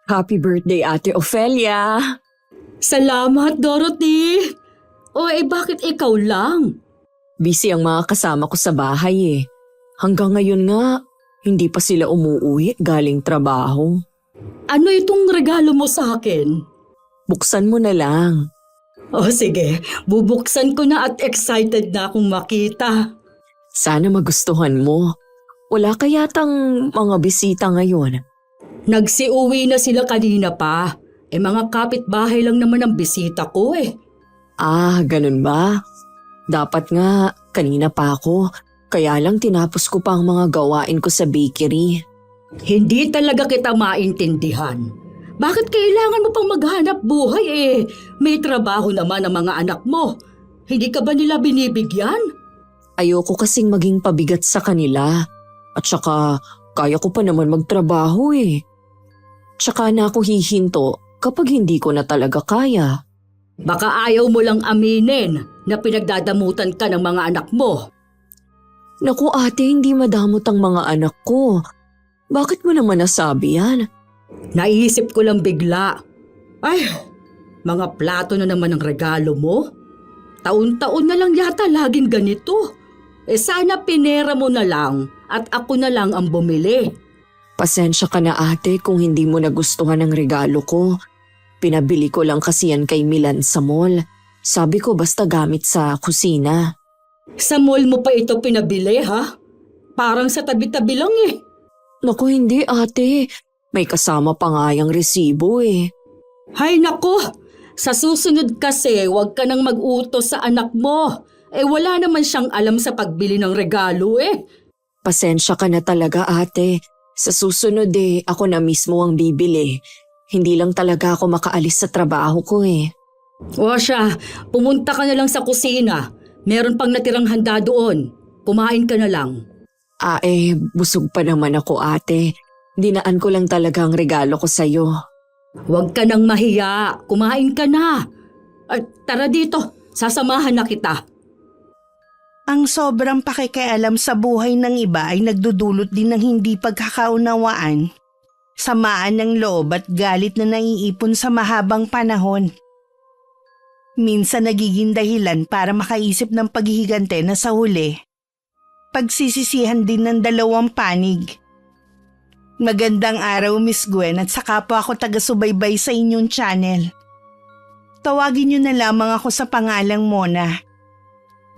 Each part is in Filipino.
Happy birthday, Ate Ofelia! Salamat, Dorothy! Bakit ikaw lang? Busy ang mga kasama ko sa bahay eh. Hanggang ngayon nga, hindi pa sila umuuwi galing trabaho. Ano itong regalo mo sa akin? Buksan mo na lang. Sige, bubuksan ko na at excited na akong makita. Sana magustuhan mo. Wala kayatang mga bisita ngayon. Nagsiuwi na sila kanina pa. Mga kapitbahay lang naman ang bisita ko eh. Ah, ganun ba? Dapat nga, kanina pa ako. Kaya lang tinapos ko pa ang mga gawain ko sa bakery. Hindi talaga kita maintindihan. Bakit kailangan mo pang maghanap buhay eh? May trabaho naman ang mga anak mo. Hindi ka ba nila binibigyan? Ayoko kasing maging pabigat sa kanila. At saka, kaya ko pa naman magtrabaho eh. Tsaka na ako hihinto kapag hindi ko na talaga kaya. Baka ayaw mo lang aminin na pinagdadamutan ka ng mga anak mo. Naku ate, hindi madamot ang mga anak ko. Bakit mo naman nasabi yan? Naisip ko lang bigla. Mga plato na naman ang regalo mo. Taon-taon na lang yata laging ganito. Sana pinera mo na lang at ako na lang ang bumili. Pasensya ka na ate kung hindi mo nagustuhan ang regalo ko. Pinabili ko lang kasi yan kay Milan sa mall. Sabi ko basta gamit sa kusina. Sa mall mo pa ito pinabili ha? Parang sa tabi-tabi lang eh. Naku hindi ate, may kasama pa nga yung resibo eh. Hay nako, sa susunod kasi huwag ka nang mag-utos sa anak mo. Wala naman siyang alam sa pagbili ng regalo eh. Pasensya ka na talaga ate. Sa susunod ako na mismo ang bibili. Hindi lang talaga ako makaalis sa trabaho ko eh. Siya, pumunta ka na lang sa kusina. Meron pang natirang handa doon. Kumain ka na lang. Busog pa naman ako ate. Dinaan ko lang talaga ang regalo ko sa'yo. Huwag ka nang mahiya. Kumain ka na. Tara dito, sasamahan na kita. Ang sobrang pakikialam sa buhay ng iba ay nagdudulot din ng hindi pagkakaunawaan, samaan ng loob at galit na naiipon sa mahabang panahon. Minsan nagiging dahilan para makaisip ng paghihigante na sa huli. Pagsisisihan din ng dalawang panig. Magandang araw Miss Gwen at saka po ako taga-subaybay sa inyong channel. Tawagin niyo na lamang ako sa pangalang Mona.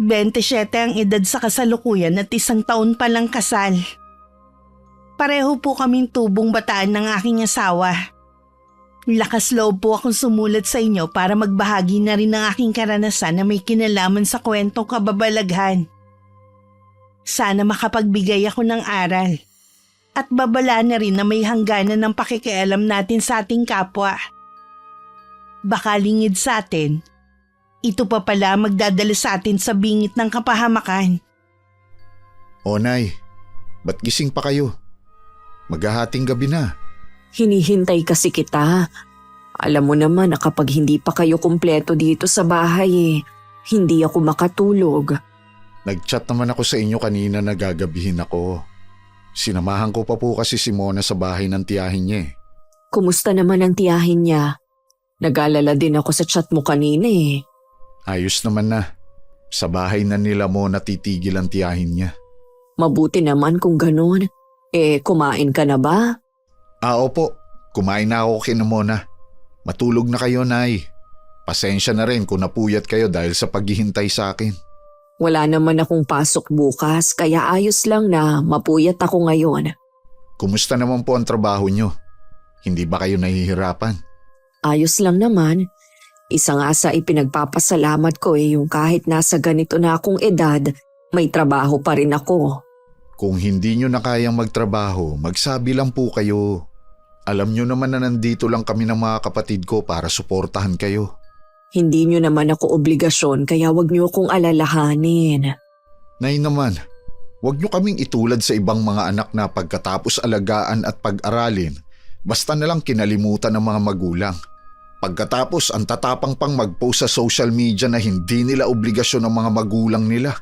27 ang edad sa kasalukuyan at 1 taon pa lang kasal. Pareho po kaming tubong bataan ng aking asawa. Lakas loob po akong sumulat sa inyo para magbahagi na rin ng aking karanasan na may kinalaman sa kwentong kababalaghan. Sana makapagbigay ako ng aral at babala na rin na may hangganan ng pakikialam natin sa ating kapwa. Baka lingid sa atin, ito pa pala magdadala sa atin sa bingit ng kapahamakan. Nay, ba't gising pa kayo? Maghahating gabi na. Hinihintay kasi kita. Alam mo naman na kapag hindi pa kayo kumpleto dito sa bahay hindi ako makatulog. Nag-chat naman ako sa inyo kanina na gagabihin ako. Sinamahan ko pa po kasi si Mona sa bahay ng tiyahin niya eh. Kumusta naman ang tiyahin niya? Nag-alala din ako sa chat mo kanina eh. Ayos naman na. Sa bahay na nila Mona titigil ang tiyahin niya. Mabuti naman kung ganun. Kumain ka na ba? Opo. Kumain na ako kina Mona. Matulog na kayo, Nay. Pasensya na rin kung napuyat kayo dahil sa paghihintay sa akin. Wala naman akong pasok bukas kaya ayos lang na mapuyat ako ngayon. Kumusta naman po ang trabaho niyo? Hindi ba kayo nahihirapan? Ayos lang naman. Isa nga sa ipinagpapasalamat ko yung kahit nasa ganito na akong edad, may trabaho pa rin ako. Kung hindi nyo na kayang magtrabaho, magsabi lang po kayo. Alam nyo naman na nandito lang kami ng mga kapatid ko para suportahan kayo. Hindi nyo naman ako obligasyon kaya wag nyo akong alalahanin. Nay naman, wag nyo kaming itulad sa ibang mga anak na pagkatapos alagaan at pag-aralin, basta na lang kinalimutan ng mga magulang. Pagkatapos ang tatapang pang mag-post sa social media na hindi nila obligasyon ng mga magulang nila.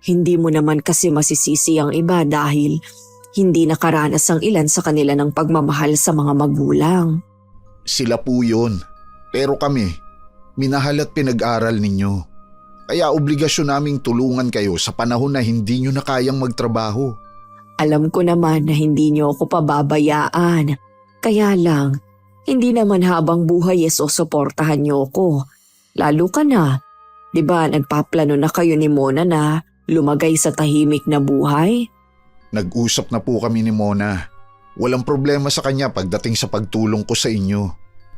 Hindi mo naman kasi masisisi ang iba dahil hindi nakaranas ang ilan sa kanila ng pagmamahal sa mga magulang. Sila po yun. Pero kami, minahal at pinag-aral ninyo. Kaya obligasyon naming tulungan kayo sa panahon na hindi nyo na kayang magtrabaho. Alam ko naman na hindi niyo ako pababayaan. Kaya lang, hindi naman habang buhay susuportahan niyo ako. Lalo ka na. 'Di ba nagpaplano na kayo ni Mona na lumagay sa tahimik na buhay? Nag-usap na po kami ni Mona. Walang problema sa kanya pagdating sa pagtulong ko sa inyo.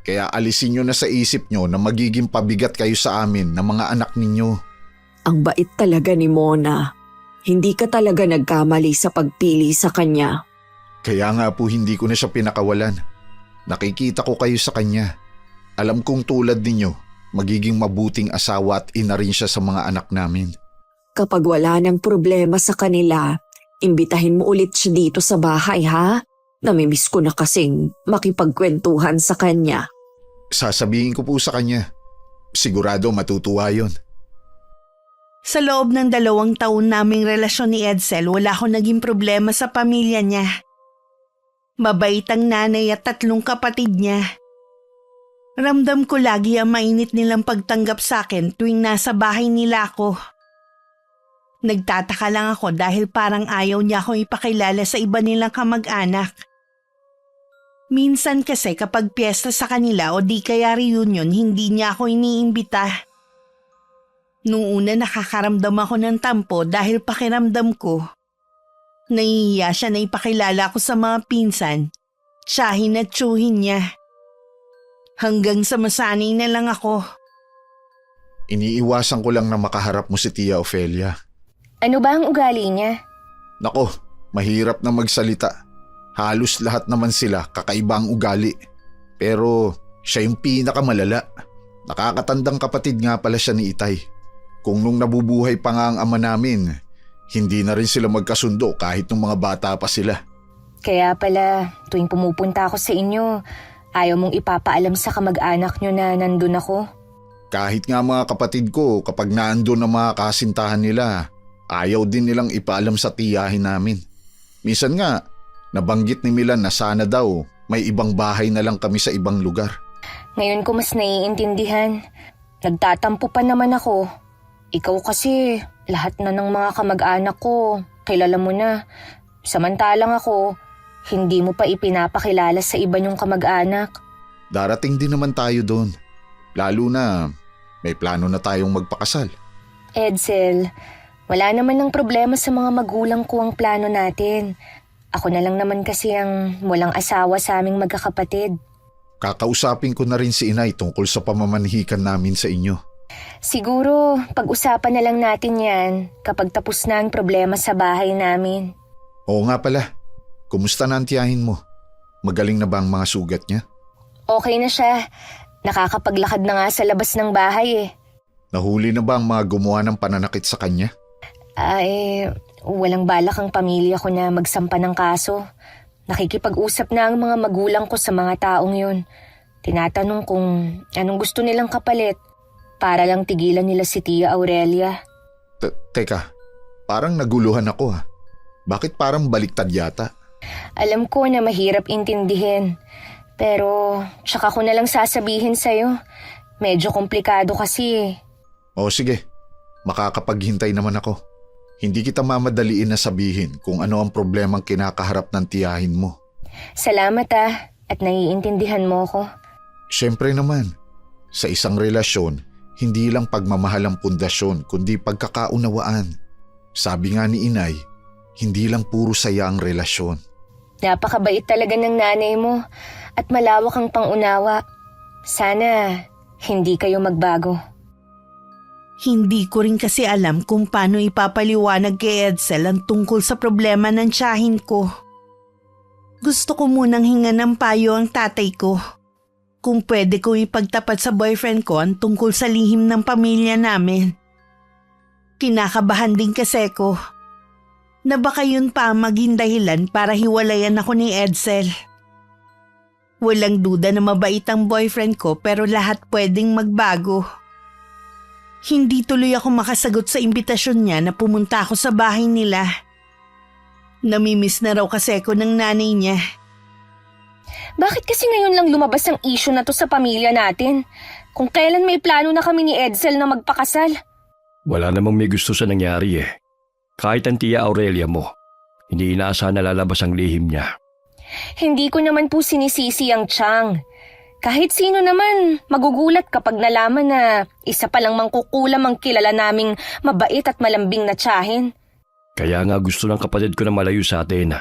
Kaya alisin nyo na sa isip nyo na magiging pabigat kayo sa amin ng mga anak ninyo. Ang bait talaga ni Mona. Hindi ka talaga nagkamali sa pagpili sa kanya. Kaya nga po hindi ko na siya pinakawalan. Nakikita ko kayo sa kanya. Alam kong tulad ninyo, magiging mabuting asawa at ina rin siya sa mga anak namin. Kapag wala ng problema sa kanila, imbitahin mo ulit siya dito sa bahay ha? Namimiss ko na kasing makipagkwentuhan sa kanya. Sasabihin ko po sa kanya. Sigurado matutuwa yun. Sa loob ng 2 taon naming relasyon ni Edsel, wala akong naging problema sa pamilya niya. Mabait ang nanay at 3 kapatid niya. Ramdam ko lagi ang mainit nilang pagtanggap sa akin tuwing nasa bahay nila ako. Nagtataka lang ako dahil parang ayaw niya akong ipakilala sa iba nilang kamag-anak. Minsan kasi kapag piyesta sa kanila o di kaya reunion, hindi niya ako iniimbita. Nung una nakakaramdam ako ng tampo dahil pakiramdam ko, nahihiya siya na ipakilala ko sa mga pinsan, tiyahin at tiyuhin niya. Hanggang sa masanay na lang ako. Iniiwasan ko lang na makaharap mo si Tia Ofelia. Ano ba ang ugali niya? Nako, mahirap na magsalita. Halos lahat naman sila kakaiba ang ugali. Pero siya yung pinakamalala. Nakakatandang kapatid nga pala siya ni Itay. Kung nung nabubuhay pa nga ang ama namin, hindi na rin sila magkasundo kahit nung mga bata pa sila. Kaya pala, tuwing pumupunta ako sa inyo, ayaw mong ipapaalam sa kamag-anak nyo na nandun ako? Kahit nga mga kapatid ko, kapag naandun ang mga kasintahan nila, ayaw din nilang ipaalam sa tiyahin namin. Minsan nga, nabanggit ni Milan na sana daw may ibang bahay na lang kami sa ibang lugar. Ngayon ko mas naiintindihan. Nagtatampo pa naman ako. Ikaw kasi, lahat na ng mga kamag-anak ko, kilala mo na. Samantalang ako, hindi mo pa ipinapakilala sa iba niyong kamag-anak. Darating din naman tayo doon. Lalo na may plano na tayong magpakasal. Edsel, wala naman ng problema sa mga magulang ko ang plano natin. Ako na lang naman kasi ang walang asawa sa aming magkakapatid. Kakausapin ko na rin si Inay tungkol sa pamamanhikan namin sa inyo. Siguro, pag-usapan na lang natin yan kapag tapos na ang problema sa bahay namin. Oo nga pala, kumusta na ang tiyahin mo? Magaling na ba ang mga sugat niya? Okay na siya. Nakakapaglakad na nga sa labas ng bahay eh. Nahuli na ba ang mga gumawa ng pananakit sa kanya? Ay, walang balak ang pamilya ko na magsampa ng kaso. Nakikipag-usap na ang mga magulang ko sa mga taong yun. Tinatanong kung anong gusto nilang kapalit para lang tigilan nila si Tia Aurelia. Teka, parang naguluhan ako ha. Bakit parang baliktad yata? Alam ko na mahirap intindihin. Pero tsaka ko na lang sasabihin sa'yo. Medyo komplikado kasi eh. O sige, makakapaghintay naman ako. Hindi kita mamadaliin na sabihin kung ano ang problemang kinakaharap ng tiyahin mo. Salamat at naiintindihan mo ko. Siyempre naman, sa isang relasyon, hindi lang pagmamahal ang pundasyon kundi pagkakaunawaan. Sabi nga ni Inay, hindi lang puro saya ang relasyon. Napakabait talaga ng nanay mo at malawak ang pangunawa. Sana hindi kayo magbago. Hindi ko rin kasi alam kung paano ipapaliwanag kay Edsel ang tungkol sa problema ng tiyahin ko. Gusto ko munang hinga ng payo ang tatay ko. Kung pwede kong ipagtapat sa boyfriend ko ang tungkol sa lihim ng pamilya namin. Kinakabahan din kasi ko na baka yun pa ang maging dahilan para hiwalayan ako ni Edsel. Walang duda na mabait ang boyfriend ko pero lahat pwedeng magbago. Hindi tuloy ako makasagot sa imbitasyon niya na pumunta ako sa bahay nila. Namimiss na raw kasi ako ng nanay niya. Bakit kasi ngayon lang lumabas ang issue na to sa pamilya natin? Kung kailan may plano na kami ni Edsel na magpakasal. Wala namang may gusto sa nangyari eh. Kahit ang tiya Aurelia mo, hindi inaasahan na lalabas ang lihim niya. Hindi ko naman po sinisisi ang Chang. Kahit sino naman, magugulat kapag nalaman na isa palang mangkukulam ang kilala naming mabait at malambing na tiyahin. Kaya nga gusto ng kapatid ko na malayo sa atin.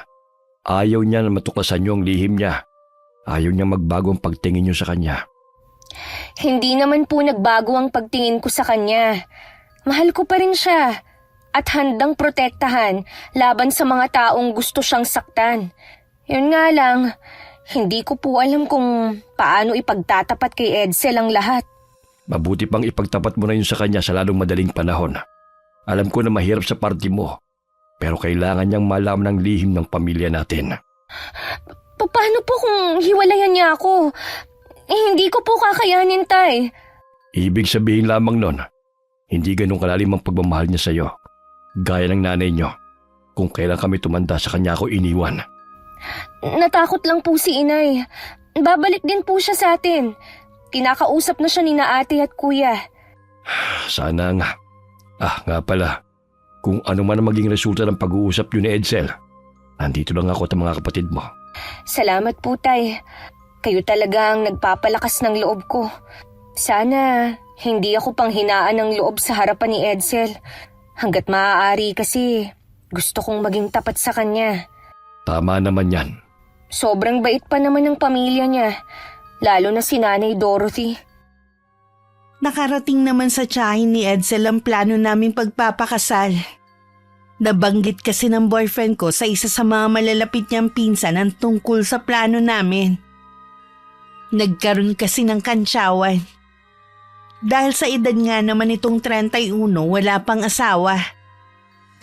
Ayaw niya na matuklasan niyo ang lihim niya. Ayaw niya magbago ang pagtingin niyo sa kanya. Hindi naman po nagbago ang pagtingin ko sa kanya. Mahal ko pa rin siya at handang protektahan laban sa mga taong gusto siyang saktan. Yun nga lang, hindi ko po alam kung paano ipagtatapat kay Edsel ang lahat. Mabuti pang ipagtapat mo na yun sa kanya sa lalong madaling panahon. Alam ko na mahirap sa party mo, pero kailangan niyang malaman ng lihim ng pamilya natin. Paano po kung hiwalayan niya ako? Hindi ko po kakayanin, Tay. Ibig sabihin lamang nun, hindi ganun kalalim ang pagmamahal niya sa'yo. Gaya ng nanay niyo, kung kailan kami tumanda sa kanya ako iniwan. Natakot lang po si Inay. Babalik din po siya sa atin. Kinakausap na siya ni na ate at kuya. Sana nga. Nga pala, kung ano man ang maging resulta ng pag-uusap niyo ni Edsel, nandito lang ako at ang mga kapatid mo. Salamat po, Tay. Kayo talagang nagpapalakas ng loob ko. Sana hindi ako panghinaan ng loob sa harapan ni Edsel. Hanggat maaari kasi gusto kong maging tapat sa kanya. Tama naman yan. Sobrang bait pa naman ng pamilya niya, lalo na si Nanay Dorothy. Nakarating naman sa tiyahin ni Edsel ang plano naming pagpapakasal. Nabanggit kasi ng boyfriend ko sa isa sa mga malalapit niyang pinsan ang tungkol sa plano namin. Nagkaroon kasi ng kantsawan. Dahil sa edad nga naman itong 31, wala pang asawa.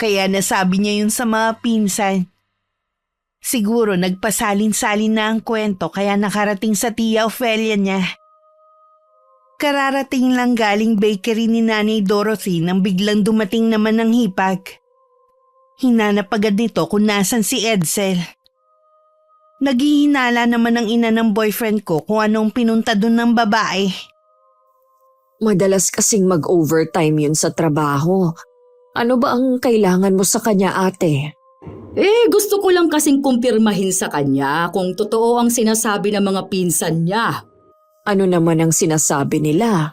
Kaya nasabi niya yun sa mga pinsan. Siguro nagpasalin-salin na ang kwento kaya nakarating sa tiya Ophelia niya. Kararating lang galing bakery ni Nanay Dorothy nang biglang dumating naman ng hipag. Hinanap agad nito kung nasan si Edsel. Naghihinala naman ang ina ng boyfriend ko kung anong pinunta dun ng babae. Madalas kasing mag-overtime yun sa trabaho. Ano ba ang kailangan mo sa kanya, ate? Gusto ko lang kasing kumpirmahin sa kanya kung totoo ang sinasabi ng mga pinsan niya. Ano naman ang sinasabi nila?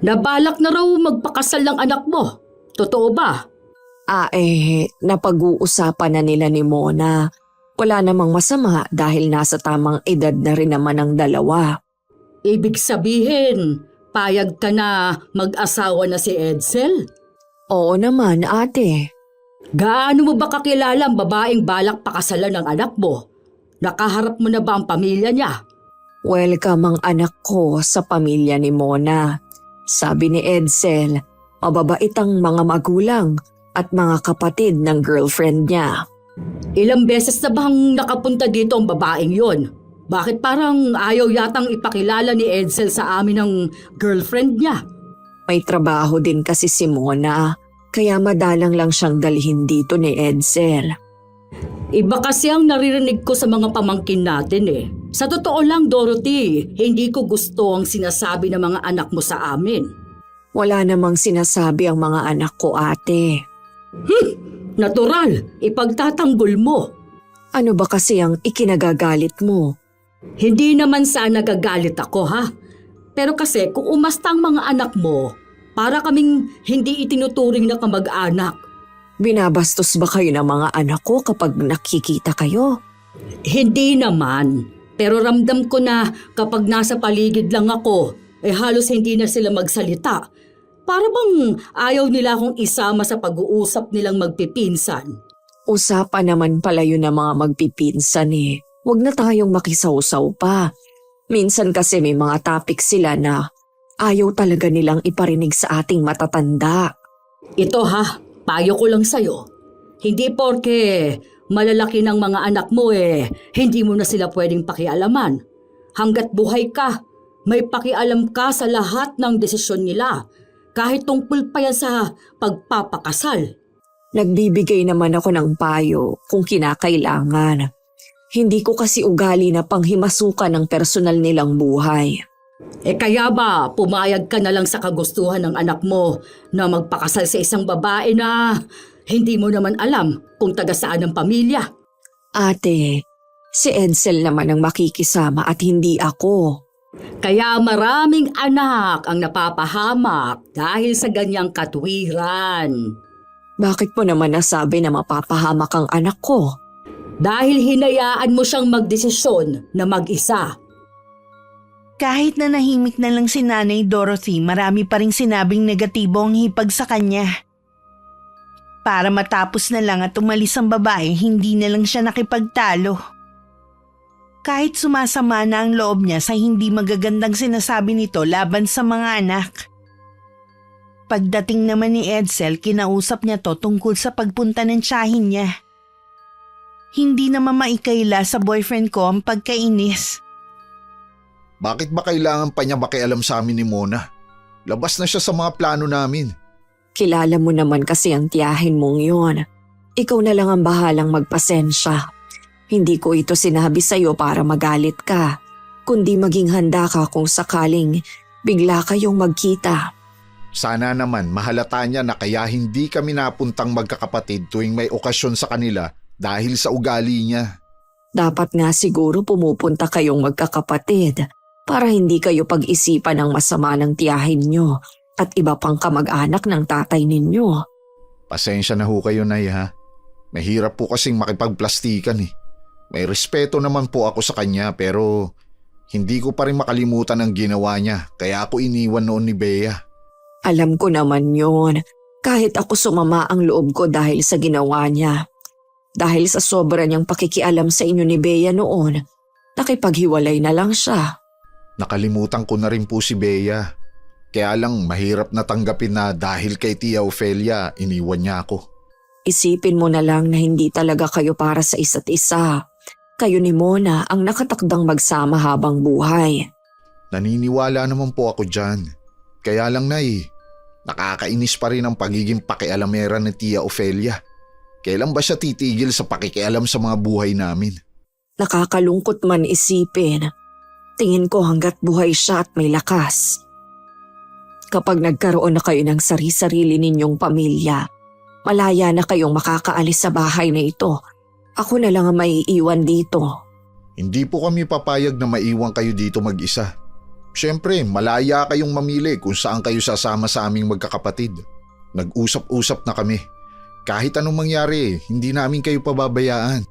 Nabalak na raw magpakasal ng anak mo. Totoo ba? Napag-uusapan na nila ni Mona. Wala namang masama dahil nasa tamang edad na rin naman ang dalawa. Ibig sabihin, payag ka na mag-asawa na si Edsel? Oo naman, ate. Gaano mo ba kakilala ang babaeng balak pakasalan ng anak mo? Nakaharap mo na ba ang pamilya niya? Welcome ang anak ko sa pamilya ni Mona. Sabi ni Edsel, mababait ang mga magulang at mga kapatid ng girlfriend niya. Ilang beses na bang nakapunta dito ang babaeng yon? Bakit parang ayaw yatang ipakilala ni Edsel sa amin ng girlfriend niya? May trabaho din kasi si Mona, kaya madalang lang siyang dalhin dito ni Edsel. Iba kasi ang naririnig ko sa mga pamangkin natin eh. Sa totoo lang, Dorothy, hindi ko gusto ang sinasabi ng mga anak mo sa amin. Wala namang sinasabi ang mga anak ko, ate. Natural, ipagtatanggol mo. Ano ba kasi ang ikinagagalit mo? Hindi naman sana nagagalit ako ha. Pero kasi kung umasta ang mga anak mo, para kaming hindi itinuturing na kamag-anak. Binabastos ba kayo ng mga anak ko kapag nakikita kayo? Hindi naman. Pero ramdam ko na kapag nasa paligid lang ako, halos hindi na sila magsalita. Para bang ayaw nila akong isama sa pag-uusap nilang magpipinsan. Usapan naman pala yun ng mga magpipinsan eh. Huwag na tayong makisawsaw pa. Minsan kasi may mga topic sila na ayaw talaga nilang iparinig sa ating matatanda. Ito ha, payo ko lang sa'yo. Hindi porke malalaki ng mga anak mo hindi mo na sila pwedeng pakialaman. Hanggat buhay ka, may pakialam ka sa lahat ng desisyon nila. Kahit tungkol pa yan sa pagpapakasal. Nagbibigay naman ako ng payo kung kinakailangan. Hindi ko kasi ugali na panghimasukan ng personal nilang buhay. Kaya ba pumayag ka na lang sa kagustuhan ng anak mo na magpakasal sa isang babae na hindi mo naman alam kung taga saan ang pamilya? Ate, si Edsel naman ang makikisama at hindi ako. Kaya maraming anak ang napapahamak dahil sa ganyang katwiran. Bakit mo naman nasabi na mapapahamak ang anak ko? Dahil hinayaan mo siyang magdesisyon na mag-isa. Kahit na nahimik na lang si Nanay Dorothy, marami pa ring sinabing negatibo ang hipag sa kanya. Para matapos na lang at umalis ang babae, hindi na lang siya nakipagtalo. Kahit sumasama na ang loob niya sa hindi magagandang sinasabi nito laban sa mga anak. Pagdating naman ni Edsel, kinausap niya to tungkol sa pagpunta ng tiyahin niya. Hindi naman maikaila sa boyfriend ko ang pagkainis. Bakit ba kailangan pa niya makialam sa amin ni Mona? Labas na siya sa mga plano namin. Kilala mo naman kasi ang tiyahin mong yon. Ikaw na lang ang bahalang magpasensya. Hindi ko ito sinabi sa'yo para magalit ka, kundi maging handa ka kung sakaling bigla kayong magkita. Sana naman mahalata niya na kaya hindi kami napuntang magkakapatid tuwing may okasyon sa kanila dahil sa ugali niya. Dapat nga siguro pumupunta kayong magkakapatid para hindi kayo pag-isipan ng masama ng tiyahin nyo at iba pang kamag-anak ng tatay ninyo. Pasensya na ho kayo, Nay, ha? Mahirap po kasing makipagplastikan eh. May respeto naman po ako sa kanya pero hindi ko pa rin makalimutan ang ginawa niya kaya ako iniwan noon ni Bea. Alam ko naman yon. Kahit ako sumama ang loob ko dahil sa ginawa niya. Dahil sa sobra niyang pakikialam sa inyo ni Bea noon, nakipaghiwalay na lang siya. Nakalimutan ko na rin po si Bea. Kaya lang mahirap na tanggapin na dahil kay Tia Ofelia iniwan niya ako. Isipin mo na lang na hindi talaga kayo para sa isa't isa. Kayo ni Mona ang nakatakdang magsama habang buhay. Naniniwala naman po ako dyan. Kaya lang, Nay, nakakainis pa rin ang pagiging pakialamera ni Tia Ofelia. Kailan ba siya titigil sa pakikialam sa mga buhay namin? Nakakalungkot man isipin. Tingin ko hanggat buhay siya at may lakas. Kapag nagkaroon na kayo ng sari-sarili ninyong pamilya, malaya na kayong makakaalis sa bahay na ito. Ako na lang ang maiiwan dito. Hindi po kami papayag na maiwan kayo dito mag-isa. Siyempre, malaya kayong mamili kung saan kayo sasama sa aming magkakapatid. Nag-usap-usap na kami. Kahit anong mangyari, hindi namin kayo pababayaan.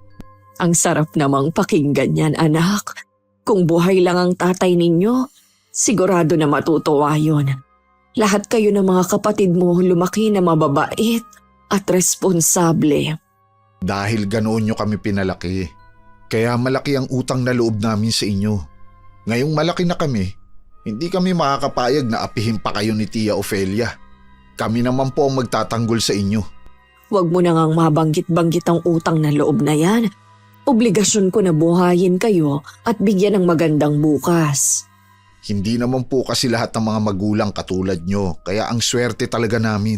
Ang sarap namang pakinggan yan, anak. Kung buhay lang ang tatay ninyo, sigurado na matutuwa yun. Lahat kayo ng mga kapatid mo lumaki na mababait at responsable. Dahil ganoon nyo kami pinalaki. Kaya malaki ang utang na loob namin sa inyo. Ngayong malaki na kami, hindi kami makakapayag na apihin pa kayo ni Tia Ofelia. Kami naman po ang magtatanggol sa inyo. Huwag mo na ngang mabanggit-banggit ang utang na loob na yan. Obligasyon ko na buhayin kayo at bigyan ng magandang bukas. Hindi naman po kasi lahat ng mga magulang katulad nyo, kaya ang swerte talaga namin.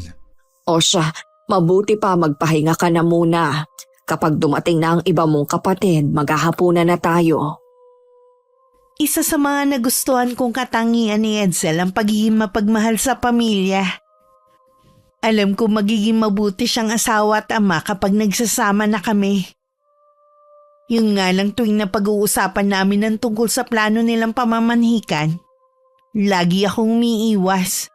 O siya, mabuti pa magpahinga ka na muna. Kapag dumating na ang iba mong kapatid, maghahapunan na tayo. Isa sa mga nagustuhan kong katangian ni Edsel ang pagiging mapagmahal sa pamilya. Alam ko magiging mabuti siyang asawa at ama kapag nagsasama na kami. Yun nga lang tuwing na pag-uusapan namin ng tungkol sa plano nilang pamamanhikan, lagi akong umiiwas.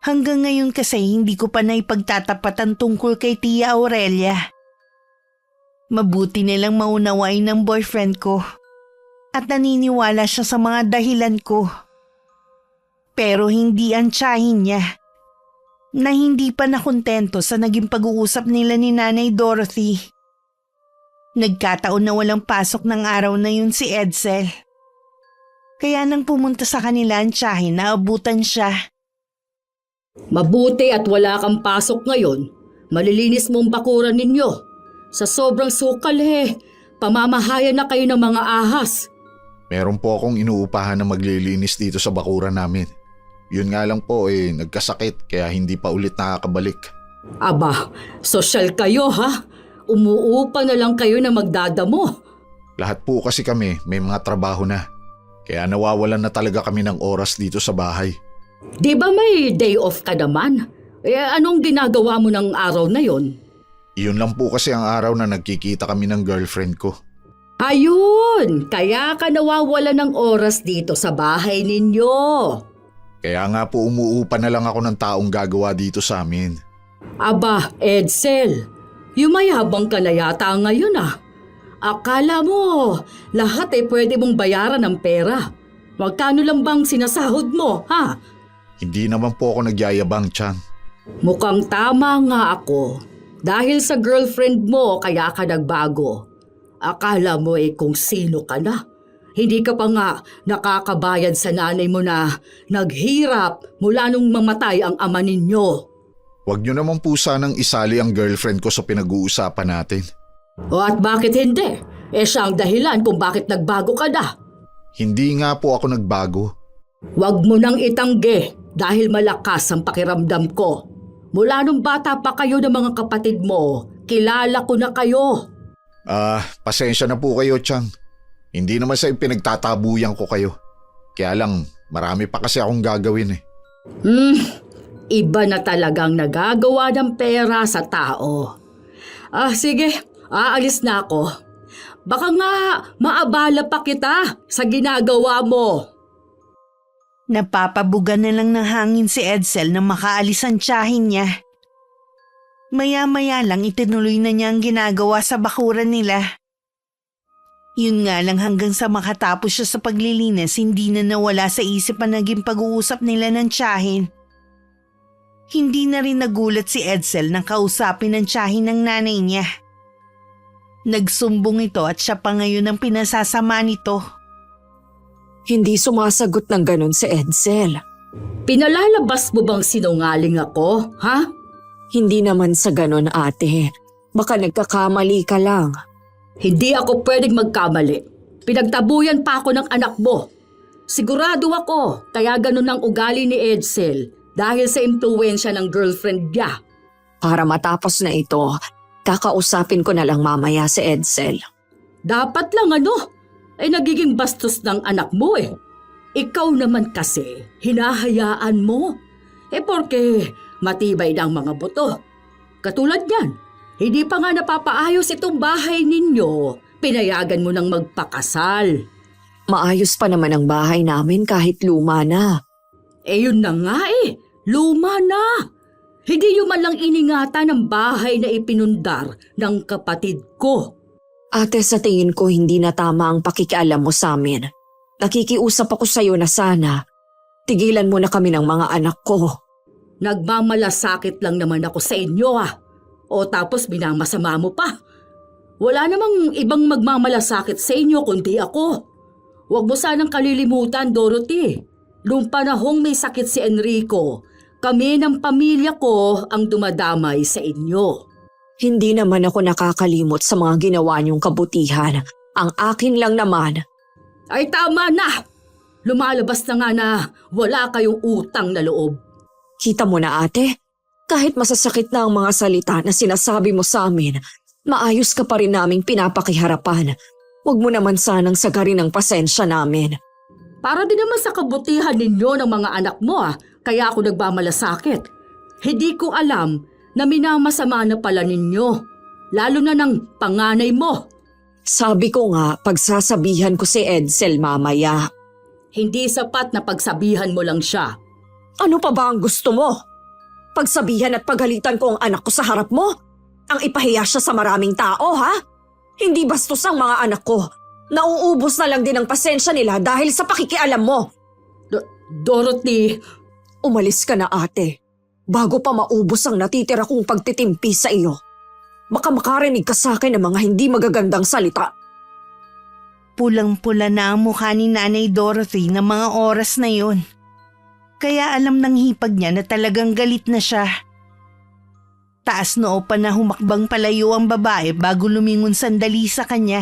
Hanggang ngayon kasi hindi ko pa naipagtatapatan tungkol kay Tia Aurelia. Mabuti nilang maunawain ng boyfriend ko at naniniwala siya sa mga dahilan ko. Pero hindi ang tiyahin niya na hindi pa nakontento sa naging pag-uusap nila ni Nanay Dorothy. Nagkataon na walang pasok ng araw na yun si Edsel. Kaya nang pumunta sa kanila ang tiyahin, naabutan siya. Mabuti at wala kang pasok ngayon. Malilinis mong bakuran ninyo. Sa sobrang sukal pamamahayan na kayo ng mga ahas. Meron po akong inuupahan na maglilinis dito sa bakuran namin. Yun nga lang po nagkasakit kaya hindi pa ulit nakakabalik. Aba, sosyal kayo ha? umuupa na lang kayo na magdadamo. Lahat po kasi kami may mga trabaho na. Kaya nawawalan na talaga kami ng oras dito sa bahay. Di ba may day off ka naman? Anong ginagawa mo ng araw na yon? Iyon lang po kasi ang araw na nagkikita kami ng girlfriend ko. Ayun! Kaya ka nawawala ng oras dito sa bahay ninyo. Kaya nga po umuupa na lang ako ng taong gagawa dito sa amin. Aba, Edsel, yumayabang ka na yata ngayon ah. Akala mo, lahat pwede mong bayaran ng pera. Magkano lang bang sinasahod mo, ha? Hindi naman po ako nagyayabang, Chang. Mukhang tama nga ako. Dahil sa girlfriend mo kaya ka nagbago. Akala mo kung sino ka na. Hindi ka pa nga nakakabayad sa nanay mo na naghirap mula nung mamatay ang ama ninyo. Huwag niyo naman po sanang isali ang girlfriend ko sa pinag-uusapan natin. O at bakit hindi? Siya ang dahilan kung bakit nagbago ka na. Hindi nga po ako nagbago. Huwag mo nang itanggi dahil malakas ang pakiramdam ko. Mula nung bata pa kayo ng mga kapatid mo, kilala ko na kayo. Pasensya na po kayo, Chang. Hindi naman sa pinagtatabuyan ko kayo. Kaya lang, marami pa kasi akong gagawin eh. Iba na talagang nagagawa ng pera sa tao. Sige, aalis na ako. Baka nga maabala pa kita sa ginagawa mo. Napapabugan na lang ng hangin si Edsel na makaalis ang tiyahin niya. Maya-maya lang itinuloy na niya ang ginagawa sa bakuran nila. Yun nga lang hanggang sa makatapos siya sa paglilinis, hindi na nawala sa isip ang naging pag-uusap nila ng tiyahin. Hindi na rin nagulat si Edsel nang kausapin ng tiyahin ng nanay niya. Nagsumbong ito at siya pa ngayon ang pinasasama nito. Hindi sumasagot ng ganun si Edsel. Pinalalabas mo bang sinungaling ako, ha? Hindi naman sa ganun, ate. Baka nagkakamali ka lang. Hindi ako pwedeng magkamali. Pinagtabuyan pa ako ng anak mo. Sigurado ako, kaya ganun ang ugali ni Edsel dahil sa impluwensya ng girlfriend niya. Para matapos na ito, kakausapin ko na lang mamaya si Edsel. Dapat lang nagiging bastos ng anak mo eh. Ikaw naman kasi, hinahayaan mo. Porque matibay na ang mga buto. Katulad niyan, hindi pa nga napapaayos itong bahay ninyo. Pinayagan mo nang magpakasal. Maayos pa naman ang bahay namin kahit luma na. Yun na nga luma na. Hindi yun man lang iningatan ng bahay na ipinundar ng kapatid ko. Ate, sa tingin ko hindi na tama ang pakikialam mo sa amin. Nakikiusap ako sa'yo na sana. Tigilan mo na kami ng mga anak ko. Nagmamalasakit lang naman ako sa inyo O tapos binamasama mo pa. Wala namang ibang magmamalasakit sa inyo kundi ako. Huwag mo sanang kalilimutan, Dorothy. Noong panahong may sakit si Enrico, kami ng pamilya ko ang dumadamay sa inyo. Hindi naman ako nakakalimot sa mga ginawa niyong kabutihan. Ang akin lang naman. Ay tama na! Lumalabas na nga na wala kayong utang na loob. Kita mo na, ate, kahit masasakit na ang mga salita na sinasabi mo sa amin, maayos ka pa rin naming pinapakiharapan. Huwag mo naman sanang sagarin ang pasensya namin. Para din naman sa kabutihan ninyo ng mga anak mo kaya ako nagmamalasakit. Hindi ko alam na minamasama na pala ninyo, lalo na ng panganay mo. Sabi ko nga, pagsasabihan ko si Edsel mamaya. Hindi sapat na pagsabihan mo lang siya. Ano pa ba ang gusto mo? Pagsabihan at pagalitan ko ang anak ko sa harap mo? Ang ipahiya siya sa maraming tao, ha? Hindi bastos ang mga anak ko. Nauubos na lang din ang pasensya nila dahil sa pakikialam mo. Dorothy! Umalis ka na, ate. Bago pa maubos ang natitira kong pagtitimpi sa iyo. Baka makarinig ka sa akin ng mga hindi magagandang salita. Pulang-pula na ang mukha ni Nanay Dorothy ng mga oras na yun. Kaya alam ng hipag niya na talagang galit na siya. Taas noo pa na humakbang palayo ang babae bago lumingon sandali sa kanya.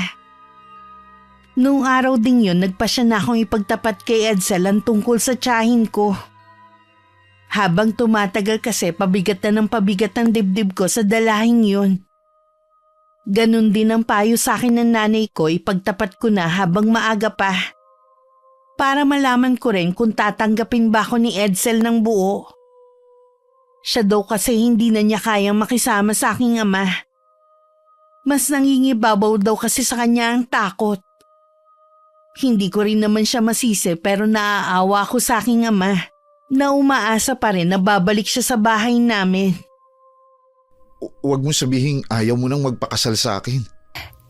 Noong araw ding yun, nagpasya na akong ipagtapat kay Edsel ang tungkol sa tiyahin ko. Habang tumatagal kasi pabigat na ng pabigat ang dibdib ko sa dalahing yun. Ganon din ang payo sa akin ng nanay ko, ipagtapat ko na habang maaga pa. Para malaman ko rin kung tatanggapin ba ako ni Edsel ng buo. Siya daw kasi hindi na niya kayang makisama sa aking ama. Mas nangingibabaw daw kasi sa kanya ang takot. Hindi ko rin naman siya masisi pero naaawa ko sa aking ama na umaasa pa rin na babalik siya sa bahay namin. Huwag mo sabihing ayaw mo nang magpakasal sa akin.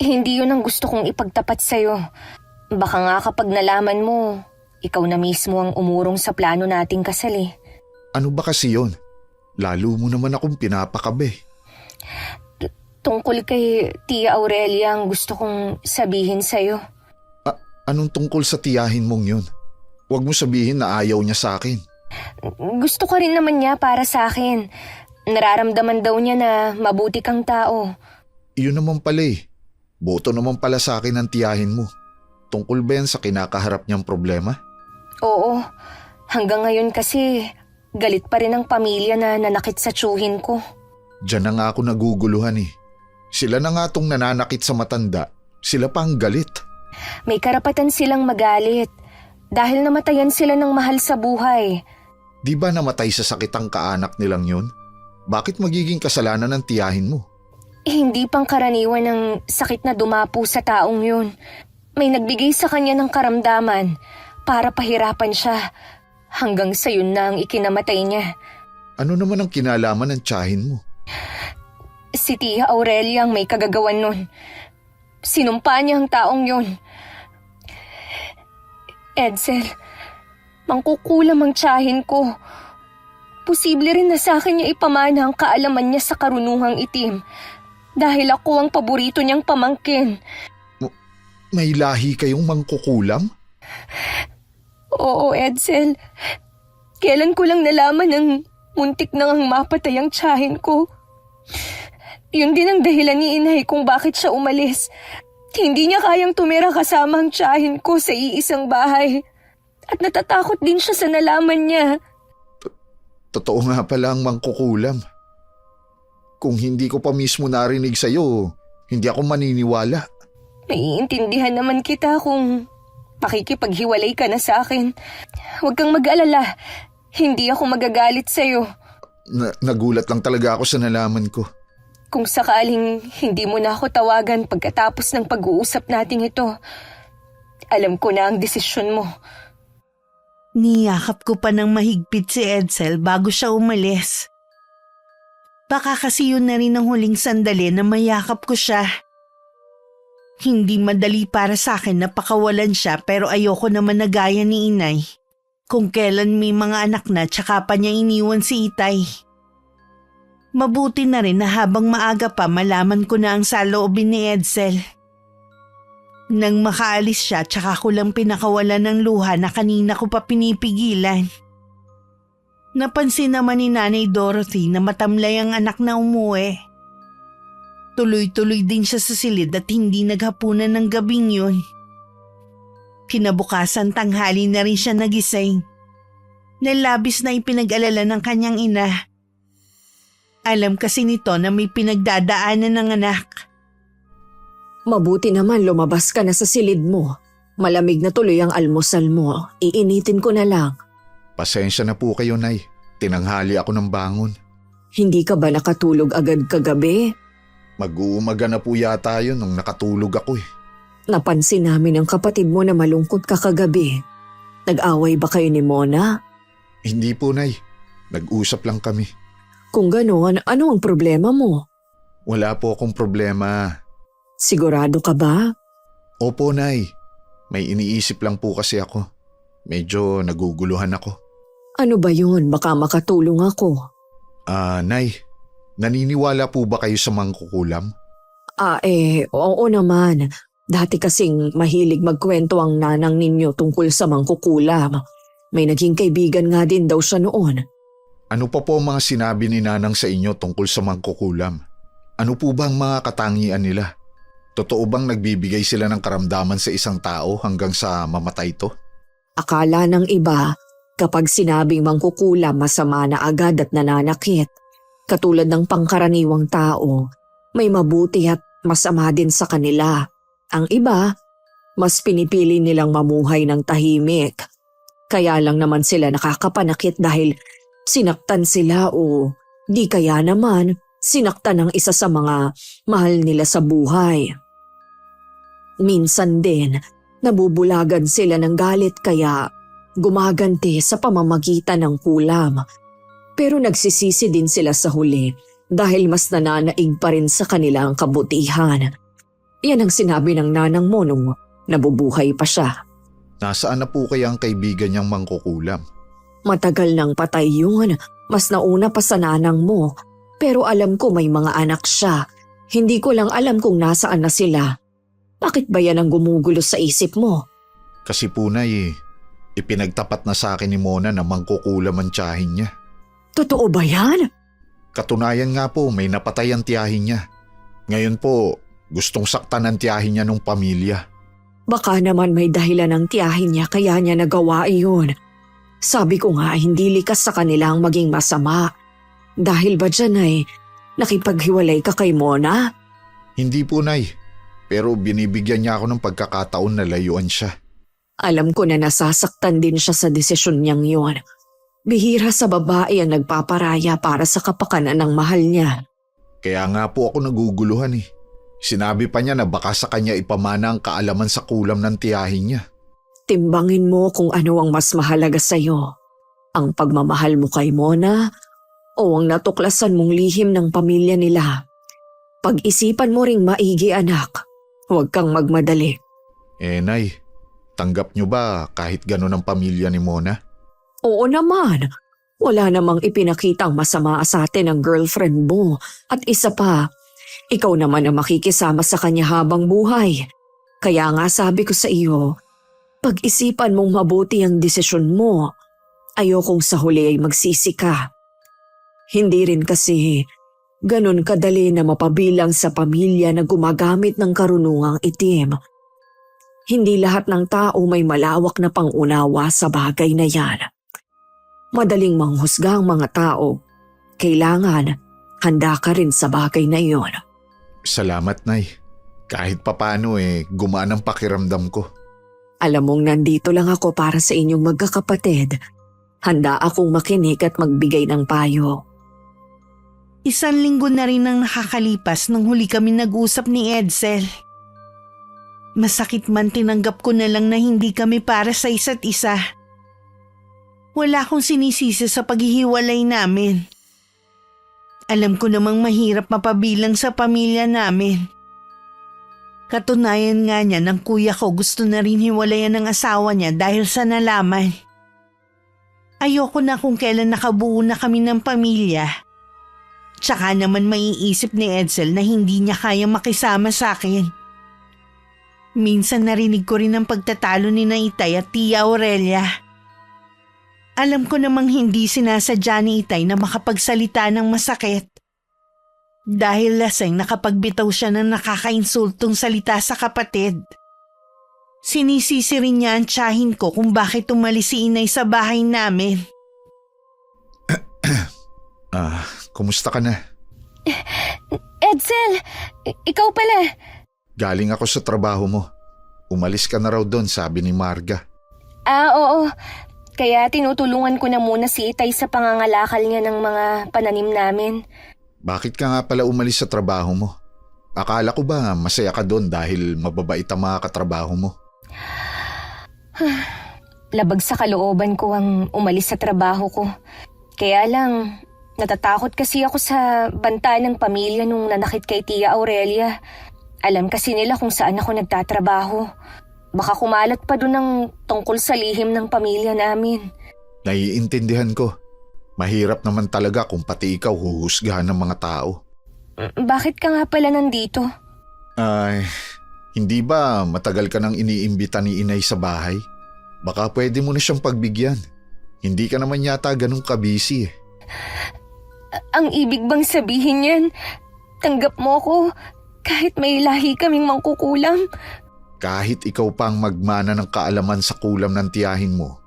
Hindi yun ang gusto kong ipagtapat sa'yo. Baka nga kapag nalaman mo, ikaw na mismo ang umurong sa plano nating kasal eh. Ano ba kasi yon? Lalo mo naman akong pinapakabe. Tungkol kay Tia Aurelia ang gusto kong sabihin sa'yo. Anong tungkol sa tiyahin mong yun? Huwag mo sabihin na ayaw niya sa akin. Gusto ko rin naman niya para sa akin. Nararamdaman daw niya na mabuti kang tao. Iyon naman pala eh. Boto naman pala sa akin ang tiyahin mo. Tungkol ba yan sa kinakaharap niyang problema? Oo, hanggang ngayon kasi galit pa rin ang pamilya na nanakit sa tiyuhin ko. Diyan na nga ako naguguluhan eh. Sila na nga tong nananakit sa matanda. Sila pa ang galit. May karapatan silang magalit dahil namatayan sila ng mahal sa buhay. Di ba namatay sa sakit ang kaanak nilang yun? Bakit magiging kasalanan ng tiyahin mo? Hindi pang karaniwan ng sakit na dumapo sa taong yun. May nagbigay sa kanya ng karamdaman para pahirapan siya hanggang sa yun na ang ikinamatay niya. Ano naman ang kinalaman ng tiyahin mo? Si Tia Aurelia ang may kagagawan nun. Sinumpa niya ang taong yun. Edsel, mangkukulam ang tiyahin ko. Posible rin na sa akin niya ipamana ang kaalaman niya sa karunungang itim dahil ako ang paborito niyang pamangkin. May lahi kayong mangkukulam? Oo, Edsel. Kailan ko lang nalaman ng muntik nang mapatay ang tiyahin ko. Yun din ang dahilan ni inay kung bakit siya umalis. Hindi niya kayang tumira kasama ang tiyahin ko sa iisang bahay. At natatakot din siya sa nalaman niya. Totoo nga pala ang mangkukulam. Kung hindi ko pa mismo narinig sa'yo, hindi ako maniniwala. Naiintindihan naman kita kung pakikipaghiwalay ka na sa akin. Huwag kang mag-alala. Hindi ako magagalit sa'yo. Nagulat lang talaga ako sa nalaman ko. Kung sakaling hindi mo na ako tawagan pagkatapos ng pag-uusap natin ito, alam ko na ang desisyon mo. Niyakap ko pa ng mahigpit si Edsel bago siya umalis. Baka kasi yun na rin ang huling sandali na mayakap ko siya. Hindi madali para sa akin na pakawalan siya pero ayoko naman na gaya ni inay. Kung kailan may mga anak na tsaka pa niya iniwan si Itay. Mabuti na rin na habang maaga pa malaman ko na ang saloobin ni Edsel. Nang makaalis siya tsaka ko lang pinakawalan ng luha na kanina ko pa pinipigilan. Napansin naman ni Nanay Dorothy na matamlay ang anak na umuwi. Tuloy-tuloy din siya sa silid at hindi naghapunan ng gabing yun. Kinabukasan tanghali na rin siya nagising. Nalabis na ipinag-alala ng kanyang ina. Alam kasi nito na may pinagdadaanan ng anak. Mabuti naman lumabas ka na sa silid mo. Malamig na tuloy ang almusal mo. Iinitin ko na lang. Pasensya na po kayo, Nay. Tinanghali ako ng bangon. Hindi ka ba nakatulog agad kagabi? Mag-uumaga na po yata yun nung nakatulog ako eh. Napansin namin ang kapatid mo na malungkot ka kagabi. Nag-away ba kayo ni Mona? Hindi po, Nay. Nag-usap lang kami. Kung gano'n, ano ang problema mo? Wala po akong problema. Sigurado ka ba? Opo, Nay. May iniisip lang po kasi ako. Medyo naguguluhan ako. Ano ba yun? Baka makatulong ako. Nay, naniniwala po ba kayo sa mangkukulam? Oo naman. Dati kasing mahilig magkwento ang nanang ninyo tungkol sa mangkukulam. May naging kaibigan nga din daw siya noon. Ano pa po ang mga sinabi ni Nanang sa inyo tungkol sa mangkukulam? Ano po ba ang mga katangian nila? Totoo bang nagbibigay sila ng karamdaman sa isang tao hanggang sa mamatay ito? Akala ng iba, kapag sinabing mangkukulam masama na agad at nananakit. Katulad ng pangkaraniwang tao, may mabuti at masama din sa kanila. Ang iba, mas pinipili nilang mamuhay ng tahimik. Kaya lang naman sila nakakapanakit dahil sinaktan sila o di kaya naman sinaktan ng isa sa mga mahal nila sa buhay. Minsan din, nabubulagan sila ng galit kaya gumaganti sa pamamagitan ng kulam. Pero nagsisisi din sila sa huli dahil mas nananaig pa rin sa kanilang kabutihan. Yan ang sinabi ng nanang mo nung nabubuhay pa siya. Nasaan na po kaya ang kaibigan niyang mangkukulam? Matagal nang patay yun, mas nauna pa sa nanang mo. Pero alam ko may mga anak siya. Hindi ko lang alam kung nasaan na sila. Bakit ba yan ang gumugulo sa isip mo? Kasi po Nay, ipinagtapat na sa akin ni Mona na mangkukulam ang tiyahin niya. Totoo ba yan? Katunayan nga po may napatay ang tiyahin niya. Ngayon po, gustong saktan ang tiyahin niya nung pamilya. Baka naman may dahilan ng tiyahin niya kaya niya nagawa iyon. Sabi ko nga hindi likas sa kanilang maging masama. Dahil ba dyan ay nakipaghiwalay ka kay Mona? Hindi po Nay, pero binibigyan niya ako ng pagkakataon na layuan siya. Alam ko na nasasaktan din siya sa desisyon niyang yun. Bihira sa babae ang nagpaparaya para sa kapakanan ng mahal niya. Kaya nga po ako naguguluhan eh. Sinabi pa niya na baka sa kanya ipamana ang kaalaman sa kulam ng tiyahin niya. Timbangin mo kung ano ang mas mahalaga sa'yo. Ang pagmamahal mo kay Mona o ang natuklasan mong lihim ng pamilya nila. Pag-isipan mo ring maigi anak. Huwag kang magmadali. Nay, tanggap niyo ba kahit gano'n ang pamilya ni Mona? Oo naman. Wala namang ipinakitang masama sa atin ang girlfriend mo. At isa pa, ikaw naman ang makikisama sa kanya habang buhay. Kaya nga sabi ko sa iyo, pag-isipan mong mabuti ang desisyon mo. Ayokong sa huli ay magsisi ka. Hindi rin kasi ganun kadali na mapabilang sa pamilya na gumagamit ng karunungang itim. Hindi lahat ng tao may malawak na pangunawa sa bagay na yan. Madaling manghusga ang mga tao. Kailangan handa ka rin sa bagay na iyon. Salamat Nay. Kahit papano gumaan ang pakiramdam ko. Alam mong nandito lang ako para sa inyong magkakapatid. Handa akong makinig at magbigay ng payo. 1 linggo na rin ang nakakalipas nung huli kami nag-usap ni Edsel. Masakit man tinanggap ko na lang na hindi kami para sa isa't isa. Wala akong sinisisi sa paghihiwalay namin. Alam ko namang mahirap mapabilang sa pamilya namin. Katunayan nga niya ng kuya ko gusto na rin hiwalayan ng asawa niya dahil sa nalaman. Ayoko na kung kailan nakabuo na kami ng pamilya. Tsaka naman maiisip ni Edsel na hindi niya kaya makisama sa akin. Minsan narinig ko rin ang pagtatalo ni Itay at Tia Aurelia. Alam ko namang hindi sinasadya ni Itay na makapagsalita ng masakit. Dahil lasing nakapagbitaw siya ng nakakainsultong salita sa kapatid. Sinisisi rin niya ang tiyahin ko kung bakit umalis si Inay sa bahay namin. Kumusta ka na? Edsel, ikaw pala. Galing ako sa trabaho mo. Umalis ka na raw doon, sabi ni Marga. Oo. Kaya tinutulungan ko na muna si Itay sa pangangalakal niya ng mga pananim namin. Bakit ka nga pala umalis sa trabaho mo? Akala ko ba masaya ka doon dahil mababait ang mga katrabaho mo? Labag sa kalooban ko ang umalis sa trabaho ko. Kaya lang, natatakot kasi ako sa banta ng pamilya nung nanakit kay Tia Aurelia. Alam kasi nila kung saan ako nagtatrabaho. Baka kumalat pa doon ang tungkol sa lihim ng pamilya namin. Naiintindihan ko. Mahirap naman talaga kung pati ikaw huhusgahan ng mga tao. Bakit ka nga pala nandito? Hindi ba matagal ka nang iniimbita ni Inay sa bahay? Baka pwede mo na siyang pagbigyan. Hindi ka naman yata ganun kabisi eh. Ang ibig bang sabihin yan, tanggap mo ko kahit may lahi kaming mangkukulam? Kahit ikaw pang magmana ng kaalaman sa kulam ng tiyahin mo,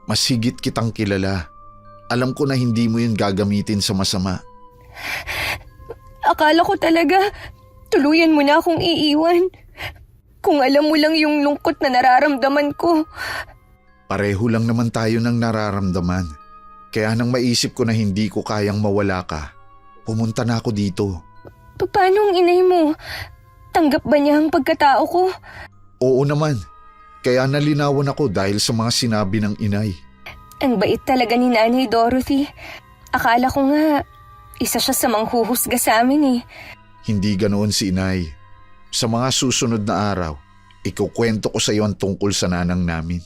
mas higit kitang kilala. Alam ko na hindi mo yun gagamitin sa masama. Akala ko talaga tuluyan mo na akong iiwan. Kung alam mo lang yung lungkot na nararamdaman ko. Pareho lang naman tayo ng nararamdaman. Kaya nang maisip ko na hindi ko kayang mawala ka, pumunta na ako dito. Paano ang inay mo? Tanggap ba niya ang pagkatao ko? Oo naman. Kaya nalinawan ako dahil sa mga sinabi ng inay. Ang bait talaga ni Nanay Dorothy. Akala ko nga, isa siya sa manghuhusga sa amin eh. Hindi ganoon si inay. Sa mga susunod na araw, ikukwento ko sa iyo ang tungkol sa nanang namin.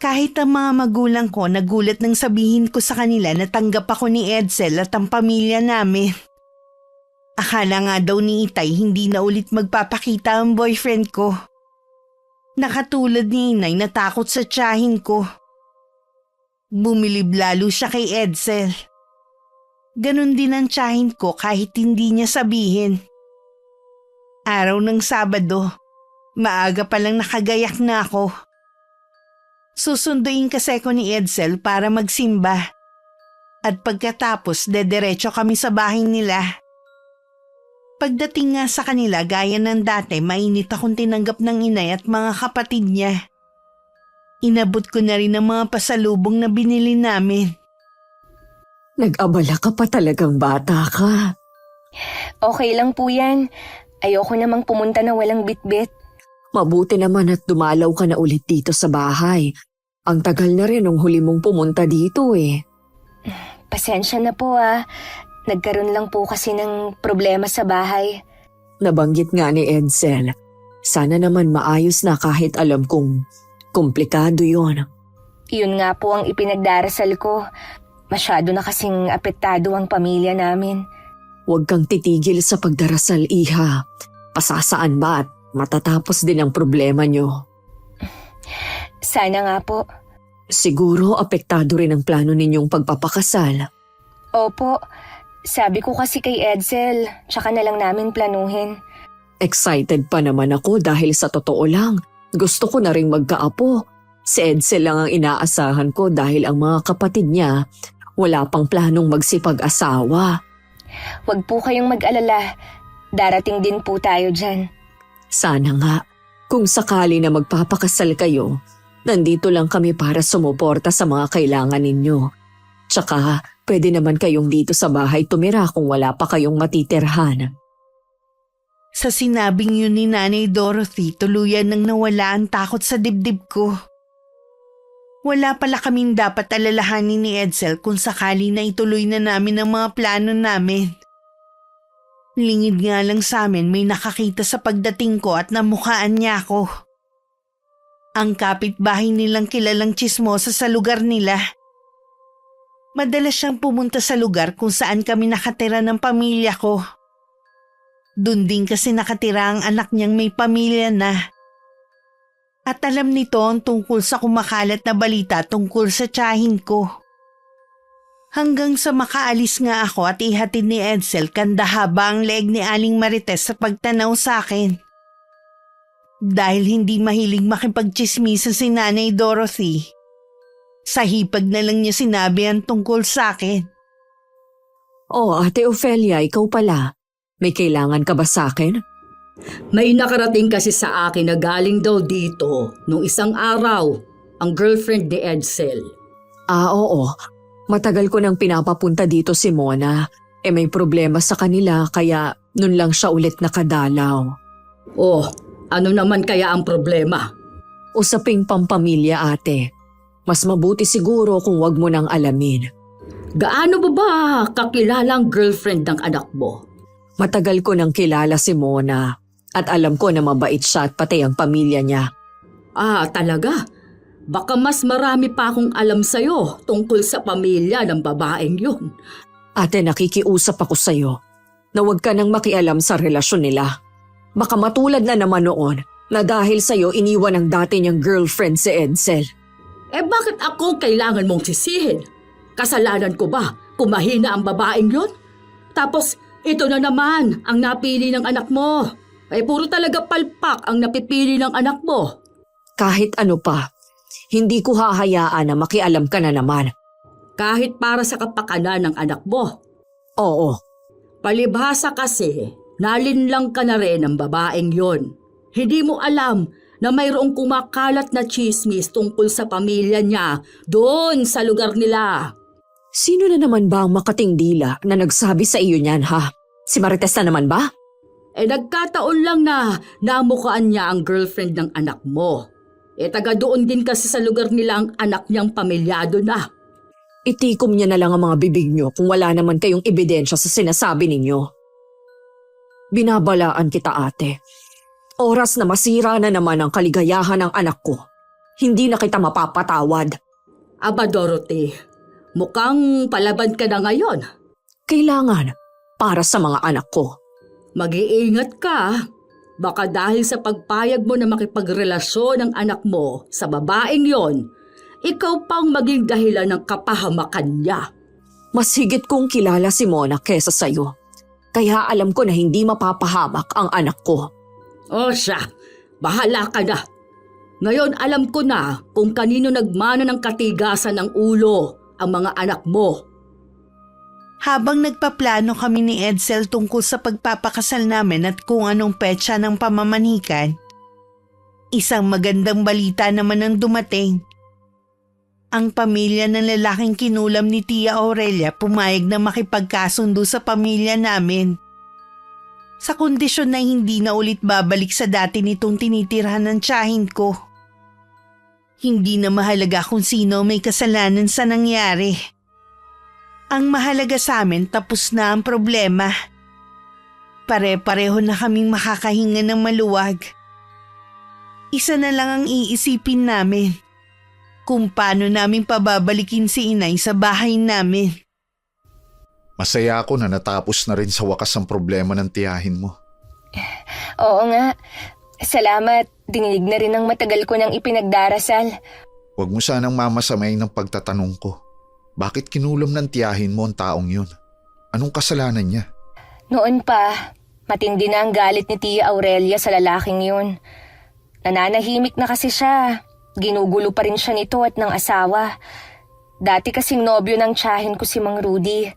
Kahit ang mga magulang ko nagulat nang sabihin ko sa kanila na tanggap ako ni Edsel at ang pamilya namin. Akala nga daw ni Itay hindi na ulit magpapakita ang boyfriend ko. Nakatulad ni Inay natakot sa tiyahin ko. Bumilib lalo siya kay Edsel. Ganon din ang tiyahin ko kahit hindi niya sabihin. Araw ng Sabado, maaga pa lang nakagayak na ako. Susunduin kasi ko ni Edsel para magsimba. At pagkatapos, dediretso kami sa bahay nila. Pagdating nga sa kanila gaya ng dati, mainit akong tinanggap ng inay at mga kapatid niya. Inabot ko na rin ang mga pasalubong na binili namin. Nag-abala ka pa talagang bata ka. Okay lang po yan. Ayoko namang pumunta na walang bitbit. Mabuti naman at dumalaw ka na ulit dito sa bahay. Ang tagal na rin nung huli mong pumunta dito eh. Pasensya na po ah. Nagkaroon lang po kasi ng problema sa bahay. Nabanggit nga ni Edsel. Sana naman maayos na kahit alam kong komplikado yon. Yun nga po ang ipinagdarasal ko. Masyado na kasing apektado ang pamilya namin. Huwag kang titigil sa pagdarasal, iha. Pasasaan ba at matatapos din ang problema nyo. Sana nga po. Siguro apektado rin ang plano ninyong pagpapakasal. Opo. Sabi ko kasi kay Edsel, tsaka na lang namin planuhin. Excited pa naman ako dahil sa totoo lang, gusto ko na ring magkaapo. Si Edsel lang ang inaasahan ko dahil ang mga kapatid niya wala pang planong magsipag-asawa. Huwag po kayong mag-alala. Darating din po tayo dyan. Sana nga, kung sakali na magpapakasal kayo, nandito lang kami para sumuporta sa mga kailangan ninyo. Tsaka, pwede naman kayong dito sa bahay tumira kung wala pa kayong matitirhan. Sa sinabing yun ni Nanay Dorothy, tuluyan nang nawala ang takot sa dibdib ko. Wala pala kaming dapat alalahanin ni Edsel kung sakali na ituloy na namin ang mga plano namin. Lingid nga lang sa amin may nakakita sa pagdating ko at namukhaan niya ako. Ang kapitbahay nilang kilalang tsismosa sa lugar nila. Madalas siyang pumunta sa lugar kung saan kami nakatira ng pamilya ko. Doon din kasi nakatira ang anak niyang may pamilya na. At alam nito ang tungkol sa kumakalat na balita tungkol sa tiyahin ko. Hanggang sa makaalis nga ako at ihatid ni Edsel kandahaba ang leeg ni Aling Marites sa pagtanaw sa akin. Dahil hindi mahilig makipagtsismisan si Nanay Dorothy, sa hipag na lang niya sinabi ang tungkol sa akin. Oh, Ate Ofelia, ikaw pala. May kailangan ka ba sa akin? May nakarating kasi sa akin na galing daw dito nung isang araw, ang girlfriend ni Edsel. Oo. Matagal ko nang pinapapunta dito si Mona. May problema sa kanila kaya nun lang siya ulit nakadalaw. Oh, ano naman kaya ang problema? Usaping pampamilya, ate. Mas mabuti siguro kung wag mo nang alamin. Gaano ba kakilalang girlfriend ng anak mo? Matagal ko nang kilala si Mona at alam ko na mabait siya at pati ang pamilya niya. Ah, talaga? Baka mas marami pa akong alam sa'yo tungkol sa pamilya ng babaeng yun. Ate, nakikiusap ako sa'yo na huwag ka nang makialam sa relasyon nila. Baka matulad na naman noon na dahil sa'yo iniwan ang dati niyang girlfriend si Edsel. Bakit ako kailangan mong sisihin? Kasalanan ko ba kung mahina ang babaeng yun? Tapos ito na naman ang napili ng anak mo. Puro talaga palpak ang napipili ng anak mo. Kahit ano pa, hindi ko hahayaan na makialam ka na naman. Kahit para sa kapakanan ng anak mo. Oo. Palibhasa kasi, nalinlang ka na rin ng babaeng yon. Hindi mo alam na mayroong kumakalat na chismis tungkol sa pamilya niya doon sa lugar nila. Sino na naman ba ang makating dila na nagsabi sa iyo niyan, ha? Si Marites na naman ba? Nagkataon lang na namukaan niya ang girlfriend ng anak mo. Taga doon din kasi sa lugar nila ang anak niyang pamilyado na. Itikom niya na lang ang mga bibig niyo kung wala naman kayong ebidensya sa sinasabi ninyo. Binabalaan kita, ate. Oras na masira na naman ang kaligayahan ng anak ko. Hindi na kita mapapatawad. Aba Dorothy, mukhang palaban ka na ngayon. Kailangan para sa mga anak ko. Mag-iingat ka. Baka dahil sa pagpayag mo na makipagrelasyon ng anak mo sa babaeng yon, ikaw pang maging dahilan ng kapahamakan niya. Mas higit kong kilala si Mona kesa sa'yo. Kaya alam ko na hindi mapapahamak ang anak ko. O siya, bahala ka na. Ngayon alam ko na kung kanino nagmana ng katigasan ng ulo ang mga anak mo. Habang nagpaplano kami ni Edsel tungkol sa pagpapakasal namin at kung anong petsa ng pamamanikan, isang magandang balita naman ang dumating. Ang pamilya ng lalaking kinulam ni Tia Aurelia pumayag na makipagkasundo sa pamilya namin. Sa kondisyon na hindi na ulit babalik sa dati nitong tinitirhan ng tiyahin ko. Hindi na mahalaga kung sino may kasalanan sa nangyari. Ang mahalaga sa amin, tapos na ang problema. Pare-pareho na kaming makakahinga ng maluwag. Isa na lang ang iisipin namin. Kung paano namin pababalikin si inay sa bahay namin. Masaya ako na natapos na rin sa wakas ang problema ng tiyahin mo. Oo nga. Salamat. Dininig na rin ang matagal ko nang ipinagdarasal. Huwag mo sanang mamasamay ng pagtatanong ko. Bakit kinulam ng tiyahin mo ang taong yun? Anong kasalanan niya? Noon pa, matindi na ang galit ni Tia Aurelia sa lalaking yun. Nananahimik na kasi siya. Ginugulo pa rin siya nito at ng asawa. Dati kasing nobyo ng tiyahin ko si Mang Rudy.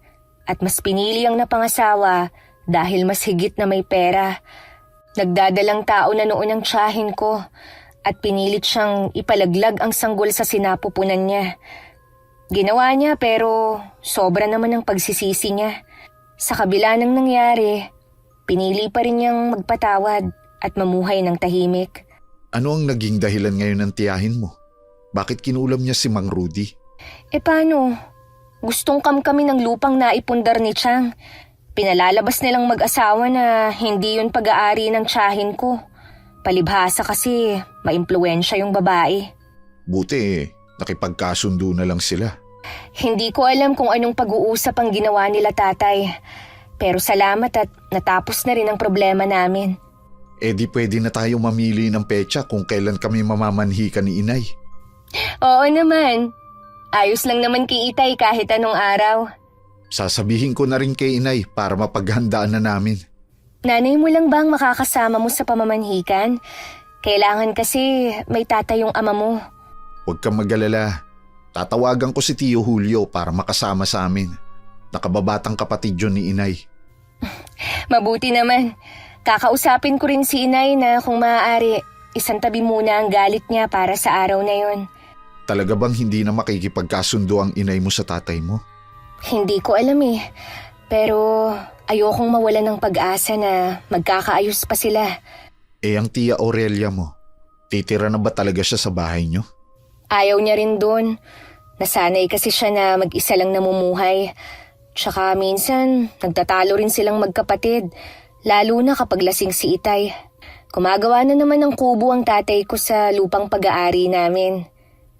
At mas pinili ang napangasawa dahil mas higit na may pera. Nagdadalang tao na noon ang tiyahin ko at pinilit siyang ipalaglag ang sanggol sa sinapupunan niya. Ginawa niya pero sobra naman ang pagsisisi niya. Sa kabila ng nangyari, pinili pa rin niyang magpatawad at mamuhay ng tahimik. Ano ang naging dahilan ngayon ng tiyahin mo? Bakit kinulam niya si Mang Rudy? Paano? Gustong kamkami ng lupang naipundar ni Chang. Pinalalabas nilang mag-asawa na hindi yun pag-aari ng tiyahin ko. Palibhasa kasi maimpluwensya yung babae. Buti nakipagkasundo na lang sila. Hindi ko alam kung anong pag-uusap ang ginawa nila tatay. Pero salamat at natapos na rin ang problema namin. Di pwede na tayo mamili ng petsa kung kailan kami mamamanhikan ni inay. Oo naman. Ayos lang naman kay Itay kahit anong araw. Sasabihin ko na rin kay inay para mapaghandaan na namin. Nanay mo lang ba ang makakasama mo sa pamamanhikan? Kailangan kasi may tatay yung ama mo. Huwag kang mag-alala. Tatawagan ko si Tio Julio para makasama sa amin. Nakababatang kapatid yun ni inay. Mabuti naman. Kakausapin ko rin si inay na kung maaari, isang tabi muna ang galit niya para sa araw na yon. Talaga bang hindi na makikipagkasundo ang inay mo sa tatay mo? Hindi ko alam eh. Pero ayokong mawalan ng pag-asa na magkakaayos pa sila. Ang Tia Aurelia mo, titira na ba talaga siya sa bahay niyo? Ayaw niya rin doon. Nasanay kasi siya na mag-isa lang namumuhay. Tsaka minsan, nagtatalo rin silang magkapatid. Lalo na kapag lasing si Itay. Gumagawa na naman ng kubo ang tatay ko sa lupang pag-aari namin.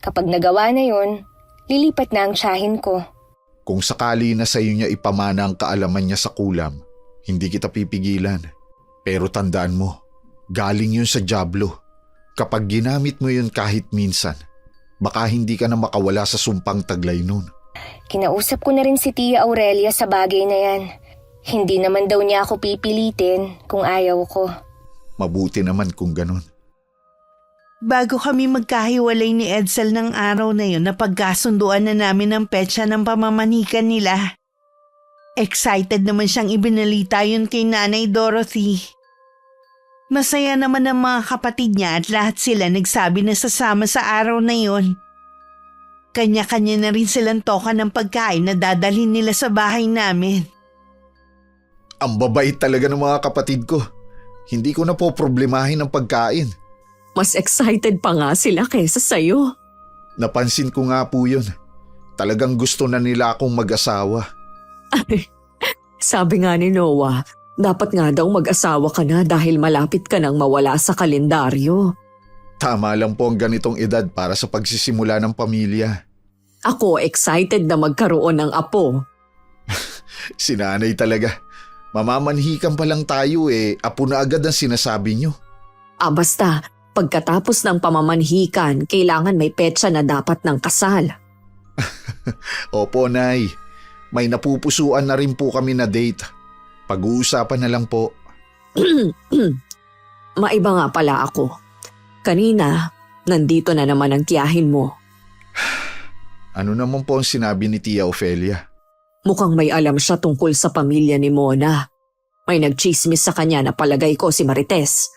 Kapag nagawa na yon, lilipat na ang tiyahin ko. Kung sakali na sa iyo niya ipamana ang kaalaman niya sa kulam, hindi kita pipigilan. Pero tandaan mo, galing yun sa dyablo. Kapag ginamit mo yun kahit minsan, baka hindi ka na makawala sa sumpang taglay nun. Kinausap ko na rin si Tia Aurelia sa bagay na yan. Hindi naman daw niya ako pipilitin kung ayaw ko. Mabuti naman kung ganun. Bago kami magkahiwalay ni Edsel ng araw na yun, napagkasunduan na namin ang petsa ng pamamanikan nila. Excited naman siyang ibinalita yun kay Nanay Dorothy. Masaya naman ang mga kapatid niya at lahat sila nagsabi na sasama sa araw na yon. Kanya-kanya na rin silang toka ng pagkain na dadalhin nila sa bahay namin. Ang babait talaga ng mga kapatid ko. Hindi ko na po problemahin ang pagkain. Mas excited pa nga sila kaysa sa'yo. Napansin ko nga po yun. Talagang gusto na nila akong mag-asawa. Ay, sabi nga ni Noah, dapat nga daw mag-asawa ka na dahil malapit ka nang mawala sa kalendaryo. Tama lang po ang ganitong edad para sa pagsisimula ng pamilya. Ako excited na magkaroon ng apo. Si nanay talaga. Mamamanhikan pa lang tayo apo na agad ang sinasabi nyo. Basta, pagkatapos ng pamamanhikan, kailangan may petsa na dapat ng kasal. Opo, Nay. May napupusuan na rin po kami na date. Pag-uusapan na lang po. Maiba nga pala ako. Kanina, nandito na naman ang tiyahin mo. Ano naman po ang sinabi ni Tia Ofelia? Mukhang may alam siya tungkol sa pamilya ni Mona. May nagchismis sa kanya na palagay ko si Marites.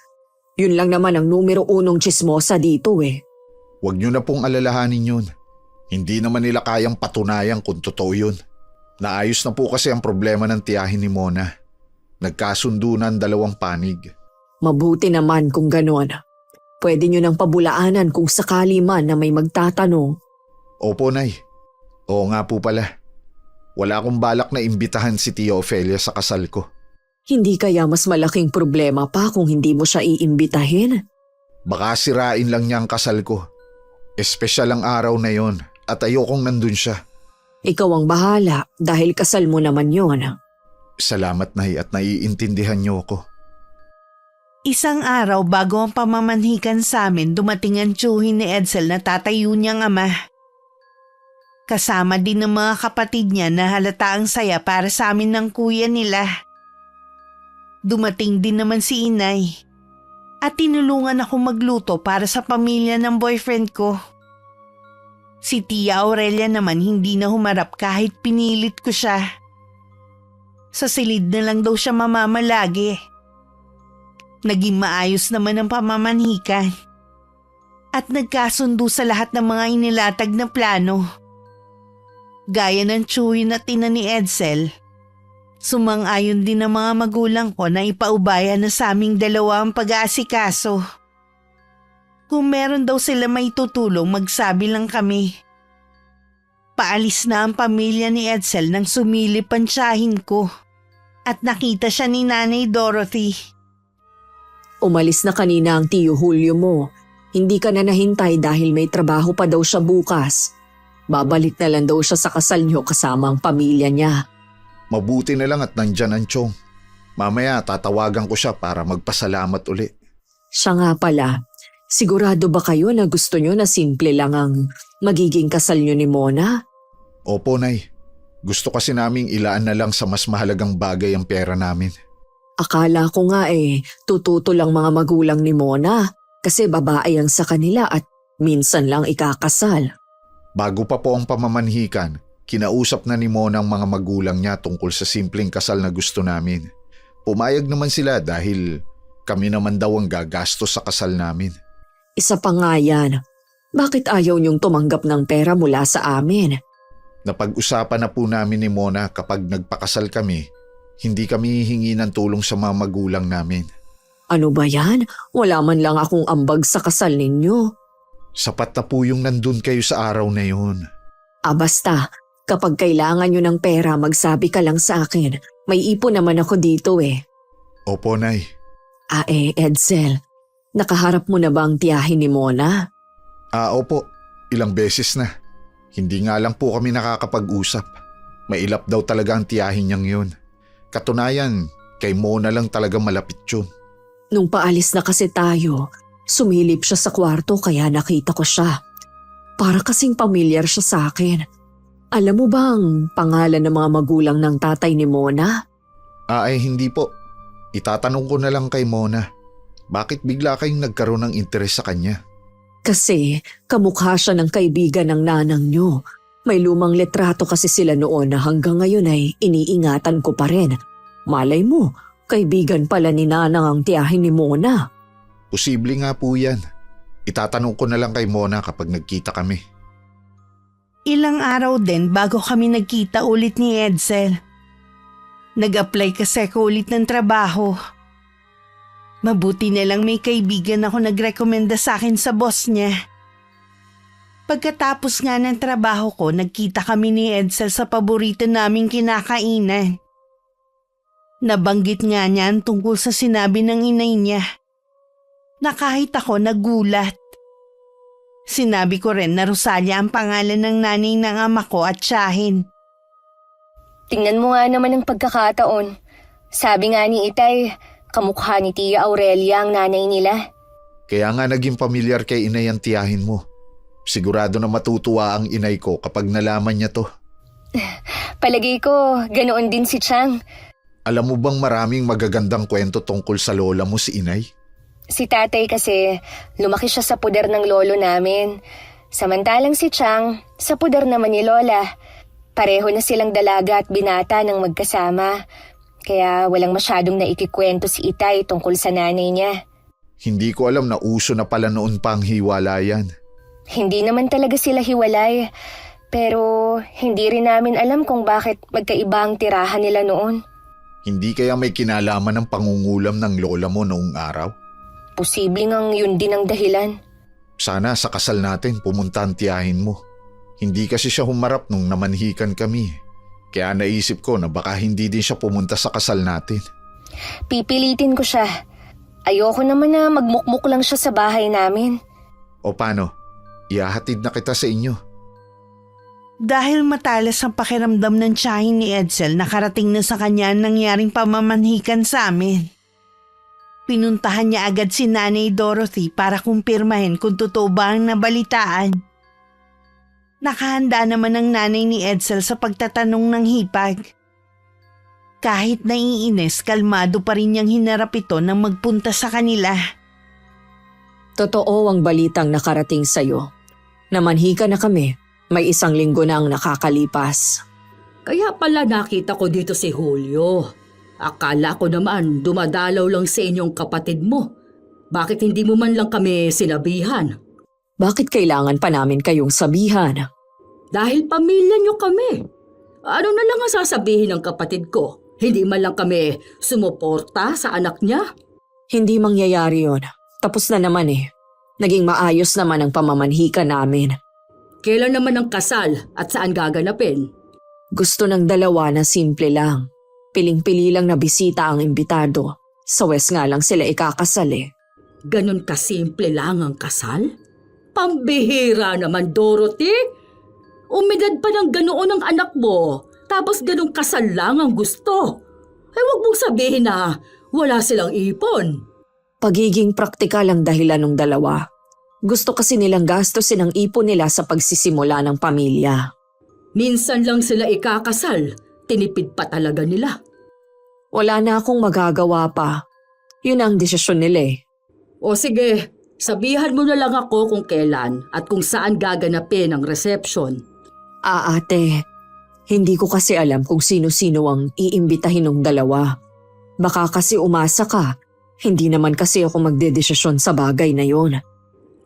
Yun lang naman ang numero 1 chismosa dito Huwag nyo na pong alalahanin yun. Hindi naman nila kayang patunayan kung totoo yun. Naayos na po kasi ang problema ng tiyahin ni Mona. Nagkasundo na ang 2 panig. Mabuti naman kung ganon. Pwede nyo nang pabulaanan kung sakali man na may magtatanong. Opo, Nay. Oo nga po pala. Wala akong balak na imbitahan si Tia Ofelia sa kasal ko. Hindi kaya mas malaking problema pa kung hindi mo siya iimbitahin? Baka sirain lang niya ang kasal ko. Espesyal ang araw na yon at ayokong nandun siya. Ikaw ang bahala dahil kasal mo naman yon. Salamat, Nay, at naiintindihan niyo ako. Isang araw bago ang pamamanhikan sa amin, dumating ang tiyuhin ni Edsel na tatayo niyang ama. Kasama din ng mga kapatid niya na halata ang saya para sa amin ng kuya nila. Dumating din naman si inay at tinulungan ako magluto para sa pamilya ng boyfriend ko. Si Tia Aurelia naman hindi na humarap kahit pinilit ko siya. Sa silid na lang daw siya mamamalagi. Naging maayos naman ang pamamanhikan at nagkasundo sa lahat ng mga inilatag na plano. Gaya ng tiyuhin at ina ni Edsel, sumang-ayon din ang mga magulang ko na ipaubaya na sa aming 2 ang pag-aasikaso. Kung meron daw sila may tutulong, magsabi lang kami. Paalis na ang pamilya ni Edsel nang sumilip ang tiyahin ko at nakita siya ni Nanay Dorothy. Umalis na kanina ang tiyo Julio mo. Hindi ka na nahintay dahil may trabaho pa daw siya bukas. Babalik na lang daw siya sa kasal niyo kasama ang pamilya niya. Mabuti na lang at nandyan ang Chong. Mamaya tatawagan ko siya para magpasalamat uli. Siya nga pala, sigurado ba kayo na gusto niyo na simple lang ang magiging kasal niyo ni Mona? Opo, Nay. Gusto kasi naming ilaan na lang sa mas mahalagang bagay ang pera namin. Akala ko nga tututo lang mga magulang ni Mona kasi babae ang sa kanila at minsan lang ikakasal. Bago pa po ang pamamanhikan, kinausap na ni Mona ang mga magulang niya tungkol sa simpleng kasal na gusto namin. Pumayag naman sila dahil kami naman daw ang gagastos sa kasal namin. Isa pa nga yan, bakit ayaw niyong tumanggap ng pera mula sa amin? Napag-usapan na po namin ni Mona kapag nagpakasal kami, hindi kami hihingi ng tulong sa mga magulang namin. Ano ba yan? Wala man lang akong ambag sa kasal ninyo. Sapat na po yung nandun kayo sa araw na yun. Basta, kapag kailangan nyo ng pera, magsabi ka lang sa akin. May ipon naman ako dito Opo, Nay. Edsel, nakaharap mo na ba ang tiyahin ni Mona? Opo. Ilang beses na. Hindi nga lang po kami nakakapag-usap. Mailap daw talaga ang tiyahin niyang yun. Katunayan, kay Mona lang talaga malapit yun. Nung paalis na kasi tayo, sumilip siya sa kwarto kaya nakita ko siya. Para kasing pamilyar siya sa akin. Alam mo ba ang pangalan ng mga magulang ng tatay ni Mona? Hindi po. Itatanong ko na lang kay Mona. Bakit bigla kayong nagkaroon ng interes sa kanya? Kasi kamukha siya ng kaibigan ng nanang niyo. May lumang litrato kasi sila noon na hanggang ngayon ay iniingatan ko pa rin. Malay mo, kaibigan pala ni Nanang ang tiyahin ni Mona. Posible nga po yan. Itatanong ko na lang kay Mona kapag nagkita kami. Ilang araw din bago kami nagkita ulit ni Edsel. Nag-apply kasi ako ulit ng trabaho. Mabuti na lang may kaibigan ako nagrekomenda sa akin sa boss niya. Pagkatapos nga ng trabaho ko, nagkita kami ni Edsel sa paborito naming kinakainan. Nabanggit nga niya ang tungkol sa sinabi ng inay niya. Na kahit ako nagulat. Sinabi ko rin na Rosalia ang pangalan ng nanay ng ama ko at tiyahin. Tingnan mo nga naman ang pagkakataon. Sabi nga ni Itay, kamukha ni Tia Aurelia ang nanay nila. Kaya nga naging pamilyar kay inay ang tiyahin mo. Sigurado na matutuwa ang inay ko kapag nalaman niya to. Palagay ko, ganoon din si Chang. Alam mo bang maraming magagandang kwento tungkol sa lola mo si inay? Si tatay kasi, lumaki siya sa puder ng lolo namin. Samantalang si Chang, sa puder naman ni Lola. Pareho na silang dalaga at binata ng magkasama. Kaya walang masyadong naikikwento si Itay tungkol sa nanay niya. Hindi ko alam na uso na pala noon pa ang hiwalayan. Hindi naman talaga sila hiwalay. Pero hindi rin namin alam kung bakit magkaiba ang tirahan nila noon. Hindi kaya may kinalaman ng pangungulam ng lola mo noong araw? Posibleng ang yun din ang dahilan. Sana sa kasal natin pumunta ang tiyahin mo. Hindi kasi siya humarap nung namanhikan kami. Kaya naisip ko na baka hindi din siya pumunta sa kasal natin. Pipilitin ko siya. Ayoko naman na magmukmuk lang siya sa bahay namin. O paano? Ihahatid na kita sa inyo. Dahil matalas ang pakiramdam ng tiyahin ni Edsel, nakarating na sa kanya ang nangyaring pamamanhikan sa amin. Pinuntahan niya agad si Nanay Dorothy para kumpirmahin kung totoo ba ang nabalitaan. Nakahanda naman ang nanay ni Edsel sa pagtatanong ng hipag. Kahit naiinis, kalmado pa rin niyang hinarap ito nang magpunta sa kanila. Totoo ang balitang nakarating sa'yo. Namanhika na kami. May 1 linggo na ang nakakalipas. Kaya pala nakita ko dito si Julio. Akala ko naman dumadalaw lang sa inyong kapatid mo. Bakit hindi mo man lang kami sinabihan? Bakit kailangan pa namin kayong sabihan? Dahil pamilya niyo kami. Ano na lang ang sasabihin ng kapatid ko? Hindi man lang kami sumuporta sa anak niya? Hindi mangyayari yon. Tapos na naman eh. Naging maayos naman ang pamamanhika namin. Kailan naman ang kasal at saan gaganapin? Gusto ng dalawa na simple lang. Piling-pili lang na bisita ang imbitado. Sa West nga lang sila ikakasal eh. Ganon kasimple lang ang kasal? Pambihira naman, Dorothy. Umidad pa ng ganoon ang anak mo, tapos ganong kasal lang ang gusto. Ay wag mong sabihin na wala silang ipon. Pagiging praktikal ang dahilan ng dalawa. Gusto kasi nilang gastusin ang ipon nila sa pagsisimula ng pamilya. Minsan lang sila ikakasal, tinipid pa talaga nila. Wala na akong magagawa pa. Yun ang desisyon nila eh. O sige, sabihan mo na lang ako kung kailan at kung saan gaganapin ang reception. Ate, hindi ko kasi alam kung sino-sino ang iimbitahin ng dalawa. Baka kasi umasa ka. Hindi naman kasi ako magdedesisyon sa bagay na yon.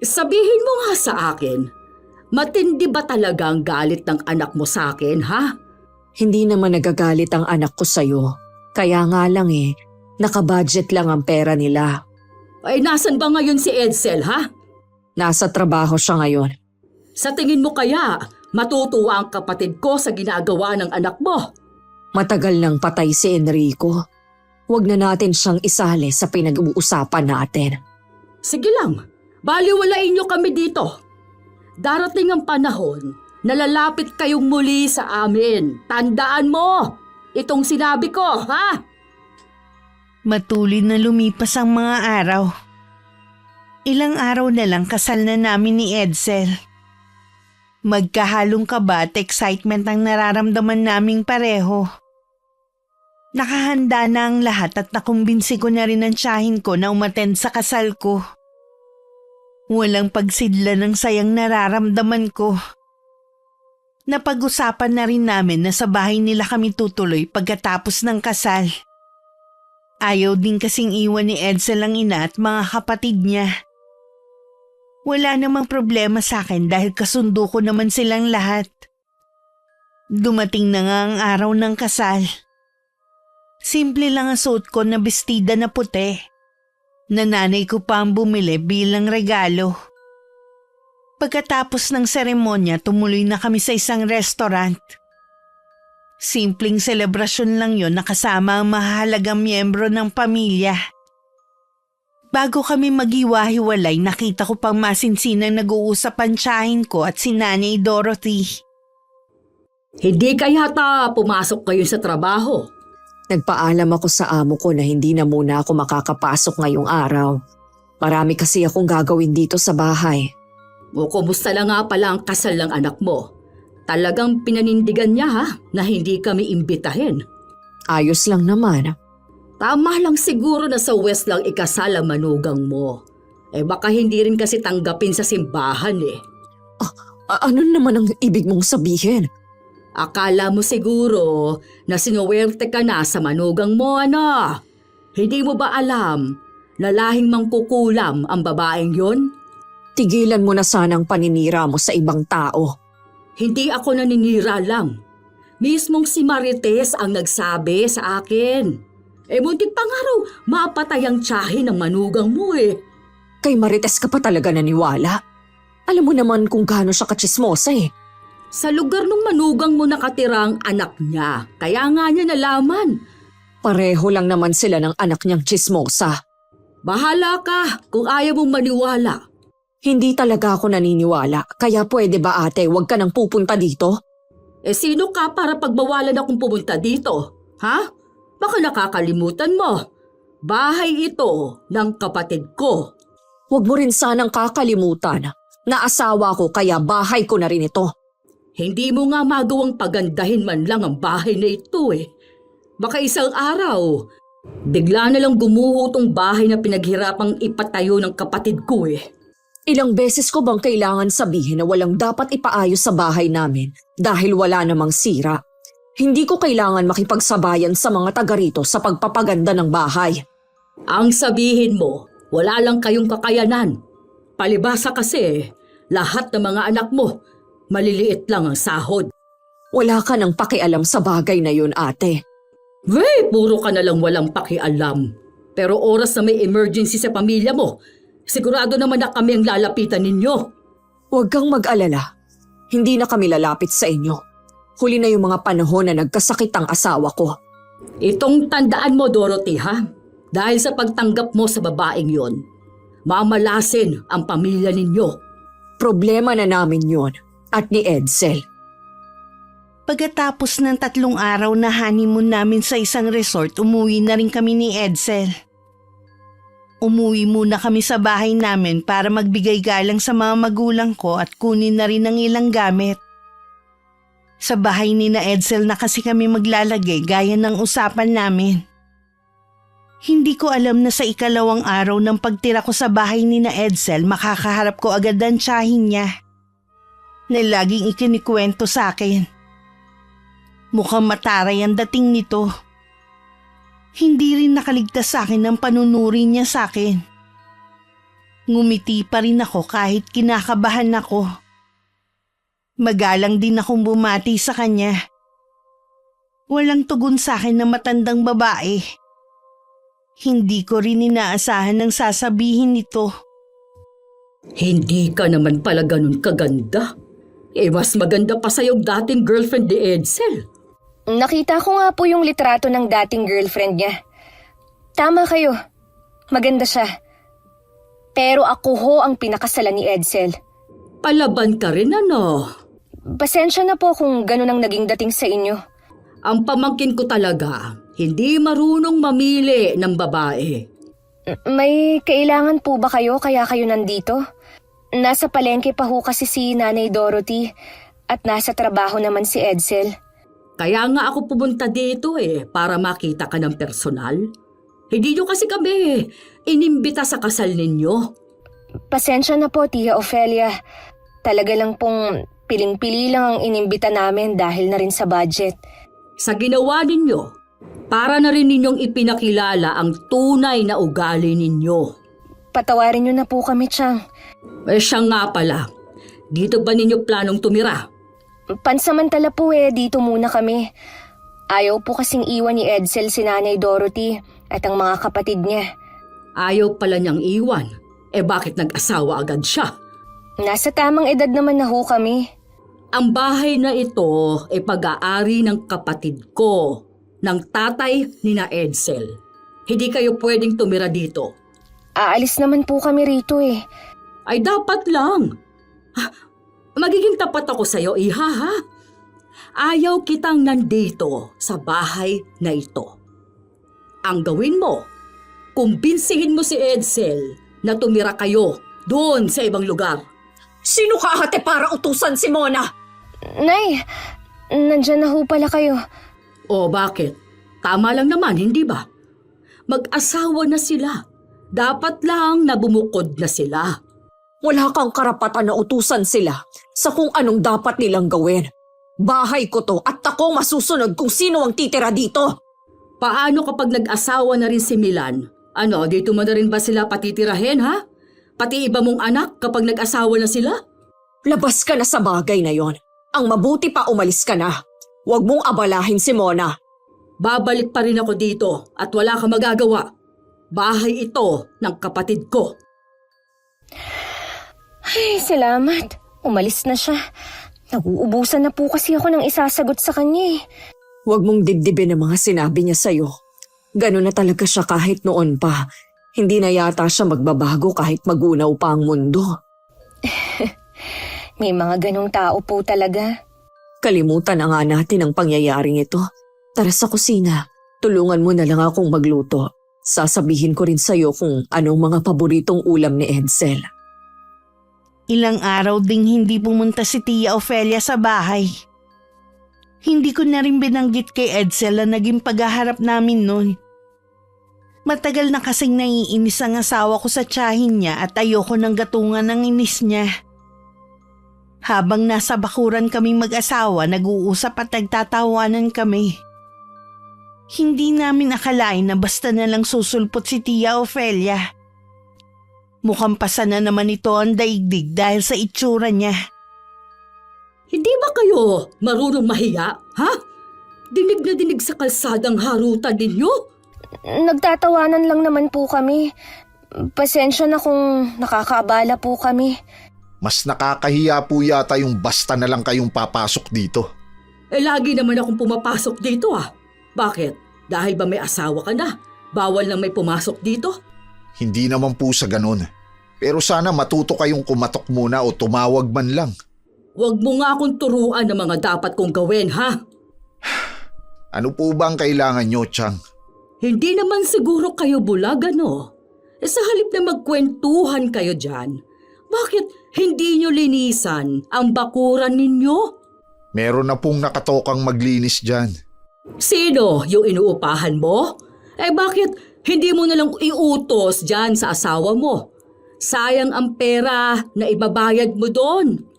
Sabihin mo nga sa akin, matindi ba talaga ang galit ng anak mo sa akin, ha? Hindi naman nagagalit ang anak ko sa'yo. Kaya nga lang eh, nakabudget lang ang pera nila. Ay nasan ba ngayon si Edsel, ha? Nasa trabaho siya ngayon. Sa tingin mo kaya, matutuwa ang kapatid ko sa ginagawa ng anak mo? Matagal nang patay si Enrico. Huwag na natin siyang isali sa pinag-uusapan natin. Sige lang, baliwalain niyo kami dito. Darating ang panahon na lalapit kayong muli sa amin. Tandaan mo, itong sinabi ko, ha? Matulid na lumipas ang mga araw. Ilang araw na lang kasal na namin ni Edsel. Magkahalong kaba at excitement ang nararamdaman naming pareho. Nakahanda na ang lahat at nakumbinsi ko na rin ang tiyahin ko na umattend sa kasal ko. Walang pagsidla ng sayang nararamdaman ko. Napag-usapan na rin namin na sa bahay nila kami tutuloy pagkatapos ng kasal. Ayaw din kasing iwan ni Edsel ang ina at mga kapatid niya. Wala namang problema sa akin dahil kasundo ko naman silang lahat. Dumating na nga ang araw ng kasal. Simple lang ang suot ko na bestida na puti. Nanay ko pa ang bumili bilang regalo. Pagkatapos ng seremonya, tumuloy na kami sa isang restaurant. Simpleng selebrasyon lang yon na kasama ang mahalagang miyembro ng pamilya. Bago kami maghiwa-hiwalay, nakita ko pang masinsinang nag-uusap ang tiyahin ko at si Nanay Dorothy. Hindi ka yata pumasok kayo sa trabaho. Nagpaalam ako sa amo ko na hindi na muna ako makakapasok ngayong araw. Marami kasi akong gagawin dito sa bahay. O kumusta na nga pala ang kasal ng anak mo? Talagang pinanindigan niya ha, na hindi kami imbitahin. Ayos lang naman. Tama lang siguro na sa West lang ikasal ang manugang mo. Baka hindi rin kasi tanggapin sa simbahan eh. Ano naman ang ibig mong sabihin? Akala mo siguro na sinuwerte ka na sa manugang mo ano? Hindi mo ba alam na lahing mangkukulam ang babaeng yon? Tigilan mo na sanang paninira mo sa ibang tao. Hindi ako naninira lang. Mismong si Marites ang nagsabi sa akin. Muntik pa nga raw mapatay ang tiyahin ng manugang mo eh. Kay Marites ka pa talaga naniwala. Alam mo naman kung gaano siya katsismosa eh. Sa lugar ng manugang mo nakatira ang anak niya, kaya nga niya nalaman. Pareho lang naman sila ng anak niyang tsismosa. Bahala ka kung ayaw mong maniwala. Hindi talaga ako naniniwala, kaya pwede ba ate huwag ka nang pupunta dito? Sino ka para pagbawalan akong pumunta dito? Ha? Baka nakakalimutan mo. Bahay ito ng kapatid ko. Huwag mo rin sanang kakalimutan na asawa ko kaya bahay ko na rin ito. Hindi mo nga magawang pagandahin man lang ang bahay na ito eh. Baka isang araw, bigla na lang gumuho tong bahay na pinaghirapang ipatayo ng kapatid ko eh. Ilang beses ko bang kailangan sabihin na walang dapat ipaayos sa bahay namin dahil wala namang sira? Hindi ko kailangan makipagsabayan sa mga taga rito sa pagpapaganda ng bahay. Ang sabihin mo, wala lang kayong kakayanan. Palibasa kasi, lahat ng mga anak mo, maliliit lang ang sahod. Wala ka nang pakialam sa bagay na yun, ate. Puro ka na lang walang pakialam. Pero oras na may emergency sa pamilya mo, sigurado naman na kami ang lalapitan ninyo. Huwag kang mag-alala. Hindi na kami lalapit sa inyo. Huli na yung mga panahon na nagkasakit ang asawa ko. Itong tandaan mo, Dorothy, ha? Dahil sa pagtanggap mo sa babaeng yon, mamalasin ang pamilya ninyo. Problema na namin yon at ni Edsel. Pagkatapos ng 3 araw na honeymoon namin sa isang resort, umuwi na rin kami ni Edsel. Umuwi muna kami sa bahay namin para magbigay galang sa mga magulang ko at kunin na rin ang ilang gamit. Sa bahay ni na Edsel na kasi kami maglalagay gaya ng usapan namin. Hindi ko alam na sa 2 araw ng pagtira ko sa bahay ni na Edsel, makakaharap ko agad ang tiyahin niya na laging ikinikwento sa akin. Mukhang mataray ang dating nito. Hindi rin nakaligtas sa akin ang panunuri niya sa akin. Ngumiti pa rin ako kahit kinakabahan ako. Magalang din akong bumati sa kanya. Walang tugon sa akin na matandang babae. Hindi ko rin inaasahan ang sasabihin nito. Hindi ka naman pala ganun kaganda. Mas maganda pa sa'yo dating girlfriend ni Edsel. Nakita ko nga po yung litrato ng dating girlfriend niya. Tama kayo. Maganda siya. Pero ako ho ang pinakasalan ni Edsel. Palaban ka rin ano? Pasensya na po kung ganun ang naging dating sa inyo. Ang pamangkin ko talaga, hindi marunong mamili ng babae. May kailangan po ba kayo kaya kayo nandito? Nasa palengke pa ho kasi si Nanay Dorothy at nasa trabaho naman si Edsel. Kaya nga ako pumunta dito para makita ka ng personal. Hindi nyo kasi kami inimbita sa kasal ninyo. Pasensya na po, Tia Ofelia. Talaga lang pong Piling-pili lang ang inimbita namin dahil na rin sa budget. Sa ginawa ninyo, para na rin ninyong ipinakilala ang tunay na ugali ninyo. Patawarin niyo na po kami, Chang. Siya nga pala, dito ba ninyo planong tumira? Pansamantala po dito muna kami. Ayaw po kasing iwan ni Edsel si Nanay Dorothy at ang mga kapatid niya. Ayaw pala niyang iwan. Bakit nag-asawa agad siya? Nasa tamang edad naman na ho kami. Ang bahay na ito ay pag-aari ng kapatid ko, ng tatay ni na Edsel. Hindi kayo pwedeng tumira dito. Aalis naman po kami rito Ay dapat lang. Magiging tapat ako sa'yo, iha ha? Ayaw kitang nandito sa bahay na ito. Ang gawin mo, kumbinsihin mo si Edsel na tumira kayo doon sa ibang lugar. Sino ka ate para utusan si Mona? Nay, nandyan na ho pala kayo. O bakit? Tama lang naman, hindi ba? Mag-asawa na sila. Dapat lang na bumukod na sila. Wala kang karapatan na utusan sila sa kung anong dapat nilang gawin. Bahay ko to at ako masusunod kung sino ang titira dito. Paano kapag nag-asawa na rin si Milan? Dito mo na rin ba sila patitirahin, ha? Pati iba mong anak kapag nag-asawa na sila? Labas ka na sa bagay na yon. Ang mabuti pa umalis ka na. Huwag mong abalahin si Mona. Babalik pa rin ako dito at wala kang magagawa. Bahay ito ng kapatid ko. Ay, salamat. Umalis na siya. Nag-uubusan na po kasi ako ng isasagot sa kanya Huwag mong dibdibin ang mga sinabi niya sa'yo. Ganun na talaga siya kahit noon pa. Hindi na yata siya magbabago kahit magunaw pa ang mundo. May mga ganong tao po talaga. Kalimutan na nga natin ang pangyayaring ito. Tara sa kusina. Tulungan mo na lang akong magluto. Sasabihin ko rin sa'yo kung anong mga paboritong ulam ni Edsel. Ilang araw ding hindi pumunta si Tia Ofelia sa bahay. Hindi ko na rin binanggit kay Edsel na naging paghaharap namin noon. Matagal na kasing naiinis ang asawa ko sa tiyahin niya at ayoko ng gatungan ng inis niya. Habang nasa bakuran kaming mag-asawa, nag-uusap at nagtatawanan kami. Hindi namin akalain na basta na lang susulpot si Tia Ofelia. Mukhang pasa na naman ito ang daigdig dahil sa itsura niya. Hindi ba kayo marunong mahiya, ha? Dinig na dinig sa kalsadang harutan ninyo? Nagtatawanan lang naman po kami. Pasensya na kung nakakaabala po kami. Mas nakakahiya po yata yung basta na lang kayong papasok dito. Lagi naman akong pumapasok dito Bakit? Dahil ba may asawa ka na? Bawal lang may pumasok dito? Hindi naman po sa ganun. Pero sana matuto kayong kumatok muna o tumawag man lang. Huwag mo nga akong turuan ng mga dapat kong gawin, ha? Ano po ba ang kailangan nyo, Chang? Hindi naman siguro kayo bulag, sa halip na magkwentuhan kayo dyan, bakit hindi nyo linisan ang bakuran ninyo? Meron na pong nakatokang maglinis dyan. Sino yung inuupahan mo? Bakit hindi mo nalang iutos dyan sa asawa mo? Sayang ang pera na ibabayad mo doon.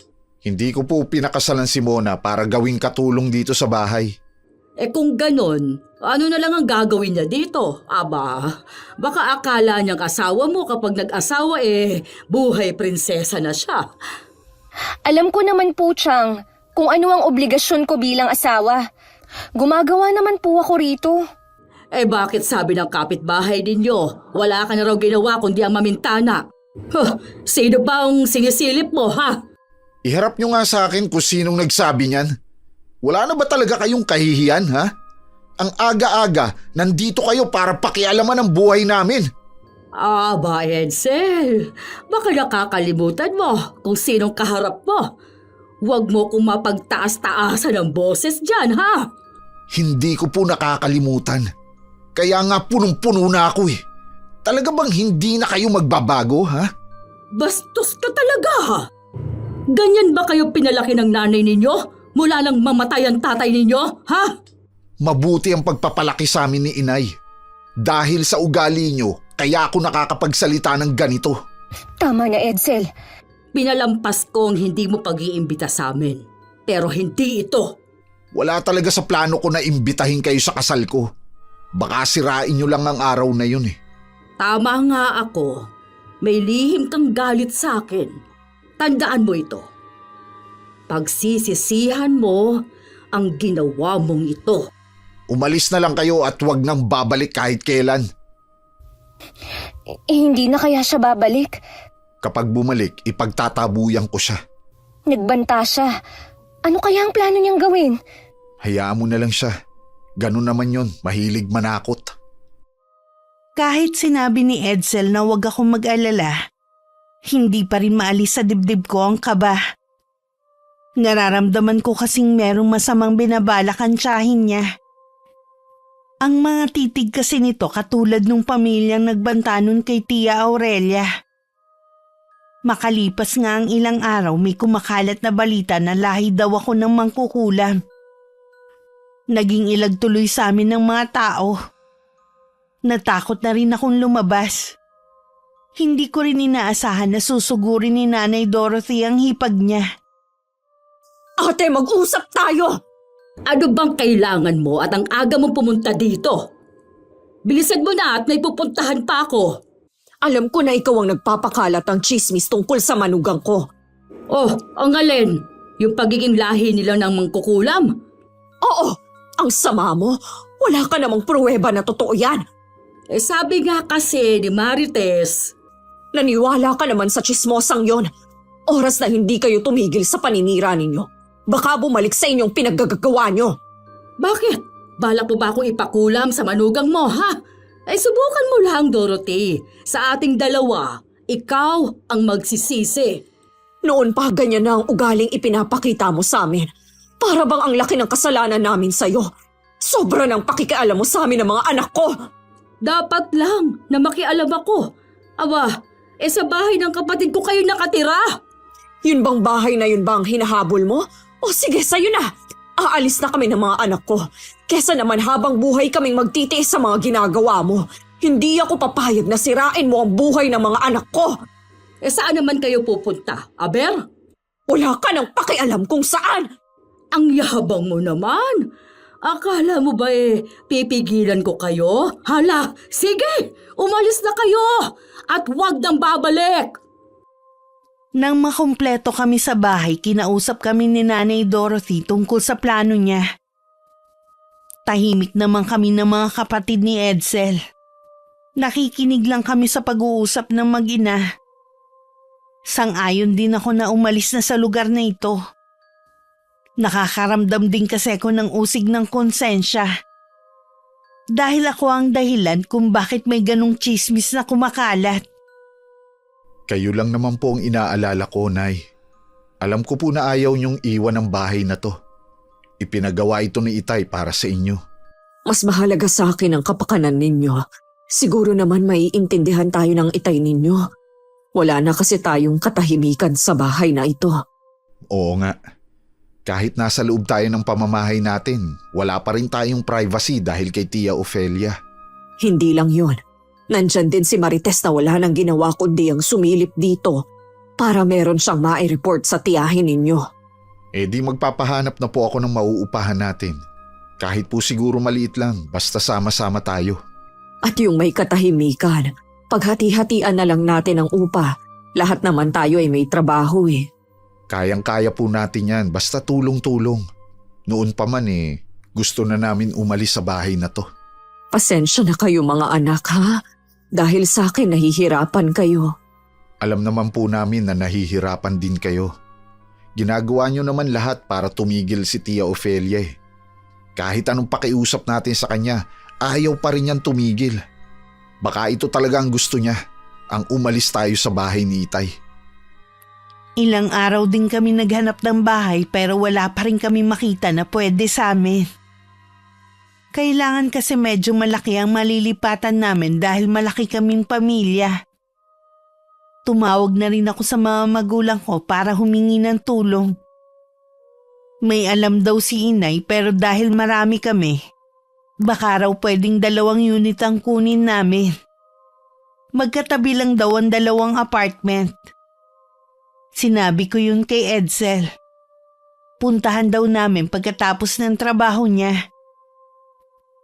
Hindi ko po pinakasalan si Mona para gawing katulong dito sa bahay. Kung ganon, ano na lang ang gagawin niya dito? Baka akala niyang asawa mo kapag nag-asawa buhay prinsesa na siya. Alam ko naman po, Chang, kung ano ang obligasyon ko bilang asawa. Gumagawa naman po ako rito. Bakit sabi ng kapitbahay ninyo, wala ka na raw ginawa kundi ang mamintana? Sino ba ang sinisilip mo, ha? Iharap nyo nga sa akin kung sinong nagsabi niyan. Wala na ba talaga kayong kahihiyan, ha? Ang aga-aga, nandito kayo para pakialaman ang buhay namin. Edsel, baka nakakalimutan mo kung sinong kaharap mo. Huwag mo kong mapagtaas-taasan ang boses dyan, ha? Hindi ko po nakakalimutan. Kaya nga punong-puno na ako Talaga bang hindi na kayo magbabago, ha? Bastos ka talaga, ha? Ganyan ba kayo pinalaki ng nanay ninyo mula nang mamatay ang tatay ninyo, ha? Mabuti ang pagpapalaki sa amin ni Inay. Dahil sa ugali nyo, kaya ako nakakapagsalita ng ganito. Tama na, Edsel. Pinalampas ko ang hindi mo pag-iimbita sa amin. Pero hindi ito. Wala talaga sa plano ko na imbitahin kayo sa kasal ko. Baka sirain nyo lang ang araw na yun eh. Tama nga ako. May lihim kang galit sa akin. Tandaan mo ito. Pagsisisihan mo ang ginawa mong ito. Umalis na lang kayo at huwag nang babalik kahit kailan. Hindi na kaya siya babalik? Kapag bumalik, ipagtatabuyan ko siya. Nagbanta siya. Ano kaya ang plano niyang gawin? Hayaan mo na lang siya. Ganun naman yon, mahilig manakot. Kahit sinabi ni Edsel na huwag akong mag-alala, hindi pa rin maalis sa dibdib ko ang kaba. Nararamdaman ko kasing merong masamang binabalak ang tiyahin niya. Ang mga titig kasi nito katulad nung pamilyang nagbanta nun kay Tia Aurelia. Makalipas nga ang ilang araw may kumakalat na balita na lahi daw ako ng mangkukulam. Naging ilag tuloy sa amin ng mga tao. Natakot na rin akong lumabas. Hindi ko rin inaasahan na susugurin ni Nanay Dorothy ang hipag niya. Ate, mag-usap tayo! Ano bang kailangan mo at ang aga mong pumunta dito? Bilisan mo na at may pupuntahan pa ako. Alam ko na ikaw ang nagpapakalat ng chismis tungkol sa manugang ko. Oh, ang alin? Yung pagiging lahi nila ng mangkukulam? Oo, ang sama mo. Wala ka namang pruweba na totoo yan. Sabi nga kasi ni Marites. Naniwala ka naman sa chismosang yon. Oras na hindi kayo tumigil sa paninira ninyo. Baka bumalik sa inyong pinaggagawa nyo. Bakit? Balak mo ba akong ipakulam sa manugang mo, ha? Subukan mo lang, Dorothy. Sa ating dalawa, ikaw ang magsisisi. Noon pa ganyan na ang ugaling ipinapakita mo sa amin. Para bang ang laki ng kasalanan namin sa'yo. Sobra ng pakikialam mo sa amin ng mga anak ko. Dapat lang na makialam ako. Aba, sa bahay ng kapatid ko kayo nakatira. Yun bang bahay na yun bang hinahabol mo? O sige, sa'yo na. Aalis na kami ng mga anak ko. Kesa naman habang buhay kaming magtitiis sa mga ginagawa mo. Hindi ako papayag na sirain mo ang buhay ng mga anak ko. Saan naman kayo pupunta, Aber? Wala ka nang pakialam kung saan. Ang yabang mo naman. Akala mo ba pipigilan ko kayo? Hala, sige, umalis na kayo at huwag nang babalik. Nang makumpleto kami sa bahay, kinausap kami ni Nanay Dorothy tungkol sa plano niya. Tahimik naman kami ng mga kapatid ni Edsel. Nakikinig lang kami sa pag-uusap ng mag-ina. Sang-ayon din ako na umalis na sa lugar na ito. Nakakaramdam din kasi ako ng usig ng konsensya. Dahil ako ang dahilan kung bakit may ganong chismis na kumakalat. Kayo lang naman po ang inaalala ko, Nay. Alam ko po na ayaw niyong iwan ang bahay na to. Ipinagawa ito ni Itay para sa inyo. Mas mahalaga sa akin ang kapakanan ninyo. Siguro naman maiintindihan tayo ng Itay ninyo. Wala na kasi tayong katahimikan sa bahay na ito. Oo nga. Kahit nasa loob tayo ng pamamahay natin, wala pa rin tayong privacy dahil kay Tia Ofelia. Hindi lang yun. Nandyan din si Marites na wala nang ginawa kundi ang sumilip dito para meron siyang mai-report sa tiyahin ninyo. Di magpapahanap na po ako ng mauupahan natin. Kahit po siguro maliit lang, basta sama-sama tayo. At yung may katahimikan, paghati-hatian na lang natin ang upa. Lahat naman tayo ay may trabaho eh. Kayang-kaya po natin yan, basta tulong-tulong. Noon pa man gusto na namin umalis sa bahay na to. Pasensya na kayo mga anak ha, dahil sa akin nahihirapan kayo. Alam naman po namin na nahihirapan din kayo. Ginagawa nyo naman lahat para tumigil si Tia Ofelia eh. Kahit anong pakiusap natin sa kanya, ayaw pa rin niyang tumigil. Baka ito talaga ang gusto niya, ang umalis tayo sa bahay ni Itay. Ilang araw din kami naghanap ng bahay pero wala pa rin kami makita na pwede sa amin. Kailangan kasi medyo malaki ang malilipatan namin dahil malaki kaming pamilya. Tumawag na rin ako sa mga magulang ko para humingi ng tulong. May alam daw si Inay pero dahil marami kami, baka raw pwedeng 2 unit ang kunin namin. Magkatabi lang daw ang 2 apartment. Sinabi ko yun kay Edsel. Puntahan daw namin pagkatapos ng trabaho niya.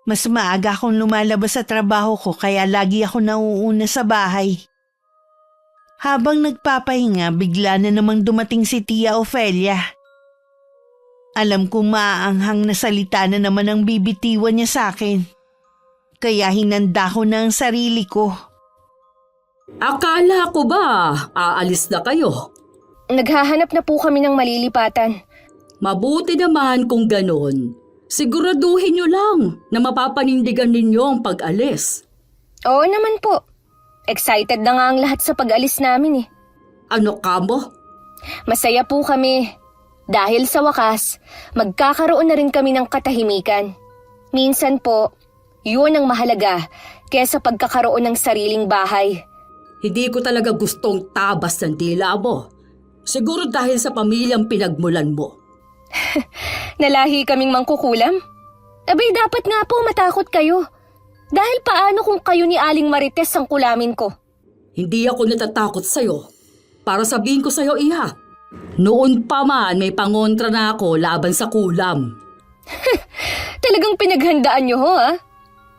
Mas maaga akong lumalabas sa trabaho ko kaya lagi ako nauuna sa bahay. Habang nagpapahinga, bigla na namang dumating si Tia Ofelia. Alam kong maaanghang na salita na naman ang bibitiwan niya sa akin. Kaya hinanda ko na ang sarili ko. Akala ko ba aalis na kayo? Naghahanap na po kami ng malilipatan. Mabuti naman kung ganon. Siguraduhin nyo lang na mapapanindigan ninyo ang pag-alis. Oo naman po. Excited na nga ang lahat sa pag-alis namin eh. Ano ka mo? Masaya po kami. Dahil sa wakas, magkakaroon na rin kami ng katahimikan. Minsan po, yun ang mahalaga kesa pagkakaroon ng sariling bahay. Hindi ko talaga gustong tabas ng dila mo. Siguro dahil sa pamilyang pinagmulan mo. Nalahi kaming mangkukulam? Abay dapat nga po matakot kayo. Dahil paano kung kayo ni Aling Marites ang kulamin ko? Hindi ako natatakot sa'yo. Para sabihin ko sa'yo, Iha. Noon pa man may pangontra na ako laban sa kulam. Talagang pinaghandaan nyo ho ha?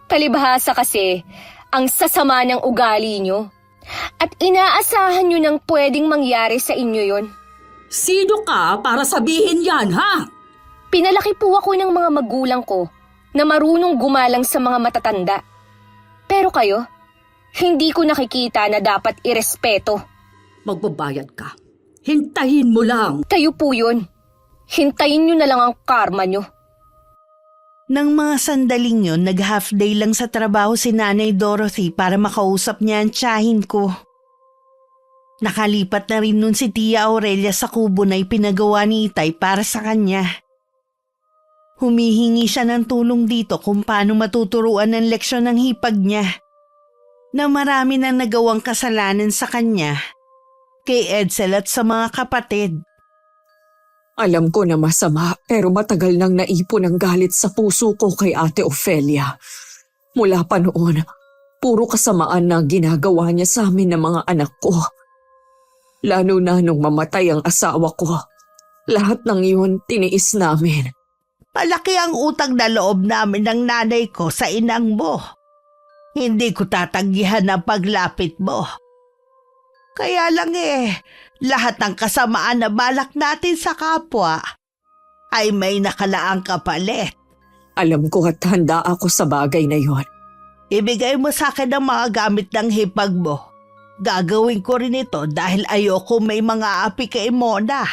Palibhasa kasi ang sasama ng ugali nyo. At inaasahan nyo nang pwedeng mangyari sa inyo yon. Sino ka para sabihin yan, ha? Pinalaki po ako ng mga magulang ko na marunong gumalang sa mga matatanda. Pero kayo, hindi ko nakikita na dapat irespeto. Magbabayad ka. Hintayin mo lang. Kayo po yun. Hintayin nyo na lang ang karma nyo. Nang mga sandaling yun, nag-half day lang sa trabaho si Nanay Dorothy para makausap niya ang tiyahin ko. Nakalipat na rin nun si Tia Aurelia sa kubo na ipinagawa ni Itay para sa kanya. Humihingi siya ng tulong dito kung paano matuturuan ng leksyon ng hipag niya na marami nang nagawang kasalanan sa kanya, kay Edsel at sa mga kapatid. Alam ko na masama pero matagal nang naipon ang galit sa puso ko kay Ate Ofelia. Mula pa noon, puro kasamaan na ginagawa niya sa amin ng mga anak ko. Lalo na nung mamatay ang asawa ko. Lahat ng iyon tiniis namin. Malaki ang utang na loob namin ng nanay ko sa inang mo. Hindi ko tatanggihan ang paglapit mo. Kaya lang lahat ng kasamaan na balak natin sa kapwa ay may nakalaang kapalit. Alam ko at handa ako sa bagay na yon. Ibigay mo sa akin ang mga gamit ng hipag mo. Gagawin ko rin ito dahil ayoko may mga api kay Mona.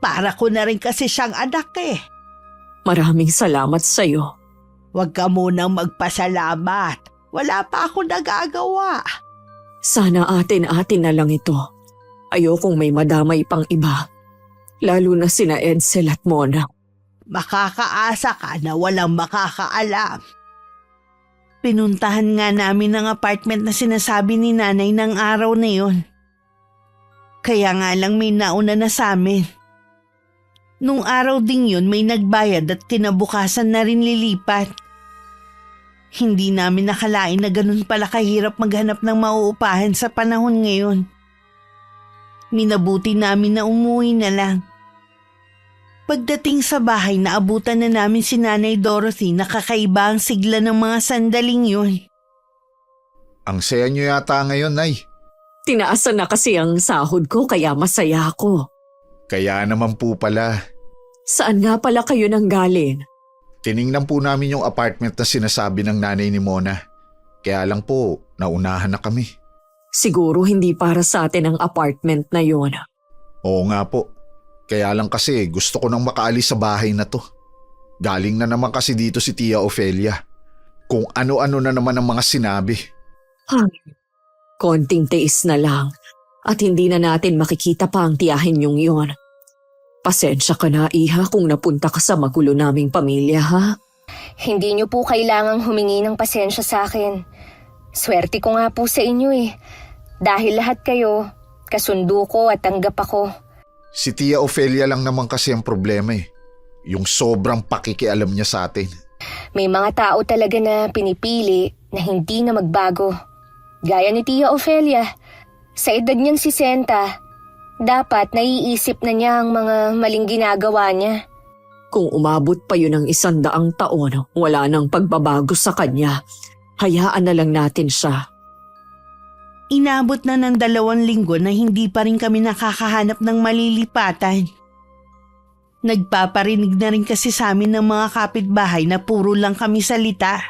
Para ko na rin kasi siyang anak Maraming salamat sa iyo. Huwag ka munang magpasalamat. Wala pa ako nagagawa. Sana atin-atin na lang ito. Ayokong may madamay pang iba. Lalo na sina Edsel at Mona. Makakaasa ka na walang makakaalam. Pinuntahan nga namin ang apartment na sinasabi ni nanay ng araw na yon. Kaya nga lang may nauna na sa amin. Nung araw ding yun may nagbayad at kinabukasan na rin lilipat. Hindi namin nakalain na ganun pala kahirap maghanap ng mauupahan sa panahon ngayon. Minabuti namin na umuwi na lang. Pagdating sa bahay, naabutan na namin si Nanay Dorothy na kakaiba ang sigla ng mga sandaling yun. Ang saya nyo yata ngayon, Nay. Tinaasan na kasi ang sahod ko kaya masaya ako. Kaya naman po pala. Saan nga pala kayo nang galing? Tiningnan po namin yung apartment na sinasabi ng nanay ni Mona. Kaya lang po, naunahan na kami. Siguro hindi para sa atin ang apartment na yon. Oo nga po. Kaya lang kasi gusto ko nang makaalis sa bahay na to. Galing na naman kasi dito si Tia Ofelia. Kung ano-ano na naman ang mga sinabi. Konting tiis na lang at hindi na natin makikita pa ang tiyahin yung yon. Pasensya ka na, Iha, kung napunta ka sa magulo naming pamilya, ha? Hindi nyo po kailangang humingi ng pasensya sa akin. Swerte ko nga po sa inyo Dahil lahat kayo, kasundo ko at tanggap ako. Si Tia Ofelia lang naman kasi ang problema Yung sobrang pakikialam niya sa atin. May mga tao talaga na pinipili na hindi na magbago. Gaya ni Tia Ofelia, sa edad niyang 60, Dapat naiisip na niya ang mga maling ginagawa niya. Kung umabot pa yun ng 100 taon, wala nang pagbabago sa kanya. Hayaan na lang natin siya. Inabot na ng 2 linggo na hindi pa rin kami nakakahanap ng malilipatan. Nagpaparinig na rin kasi sa amin ng mga kapitbahay na puro lang kami salita.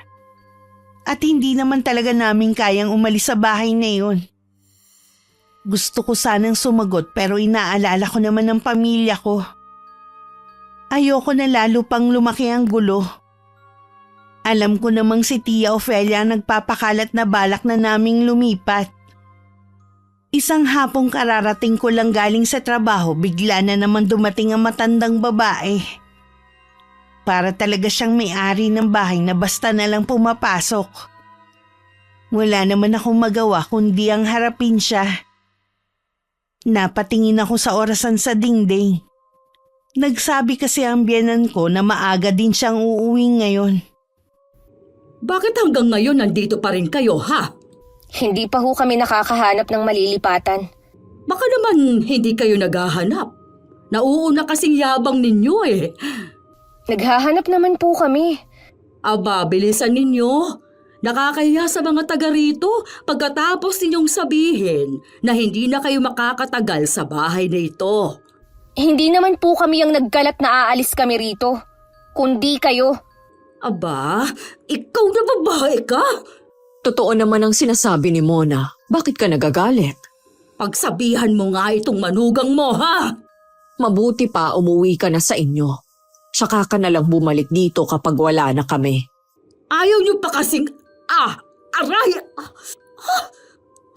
At hindi naman talaga namin kayang umalis sa bahay na yun. Gusto ko sanang sumagot pero inaalala ko naman ng pamilya ko. Ayoko na lalo pang lumaki ang gulo. Alam ko namang si Tia Ofelia ang nagpapakalat na balak na naming lumipat. Isang hapong kararating ko lang galing sa trabaho, bigla na naman dumating ang matandang babae. Para talaga siyang may-ari ng bahay na basta na lang pumapasok. Wala naman akong magawa kundi ang harapin siya. Napatingin ako sa orasan sa dingding. Nagsabi kasi ang biyenan ko na maaga din siyang uuwi ngayon. Bakit hanggang ngayon nandito pa rin kayo, ha? Hindi pa ho kami nakakahanap ng malilipatan. Baka naman hindi kayo naghahanap. Nauuna kasing yabang ninyo eh. Naghahanap naman po kami. Aba, bilisan ninyo. Nakakahiya sa mga taga rito pagkatapos ninyong sabihin na hindi na kayo makakatagal sa bahay na ito. Hindi naman po kami ang nagkalat na aalis kami rito, kundi kayo. Aba, ikaw na babae ka? Totoo naman ang sinasabi ni Mona. Bakit ka nagagalit? Pagsabihan mo nga itong manugang mo, ha? Mabuti pa umuwi ka na sa inyo. Saka ka na lang bumalik dito kapag wala na kami. Ayaw niyo pa kasing... aray!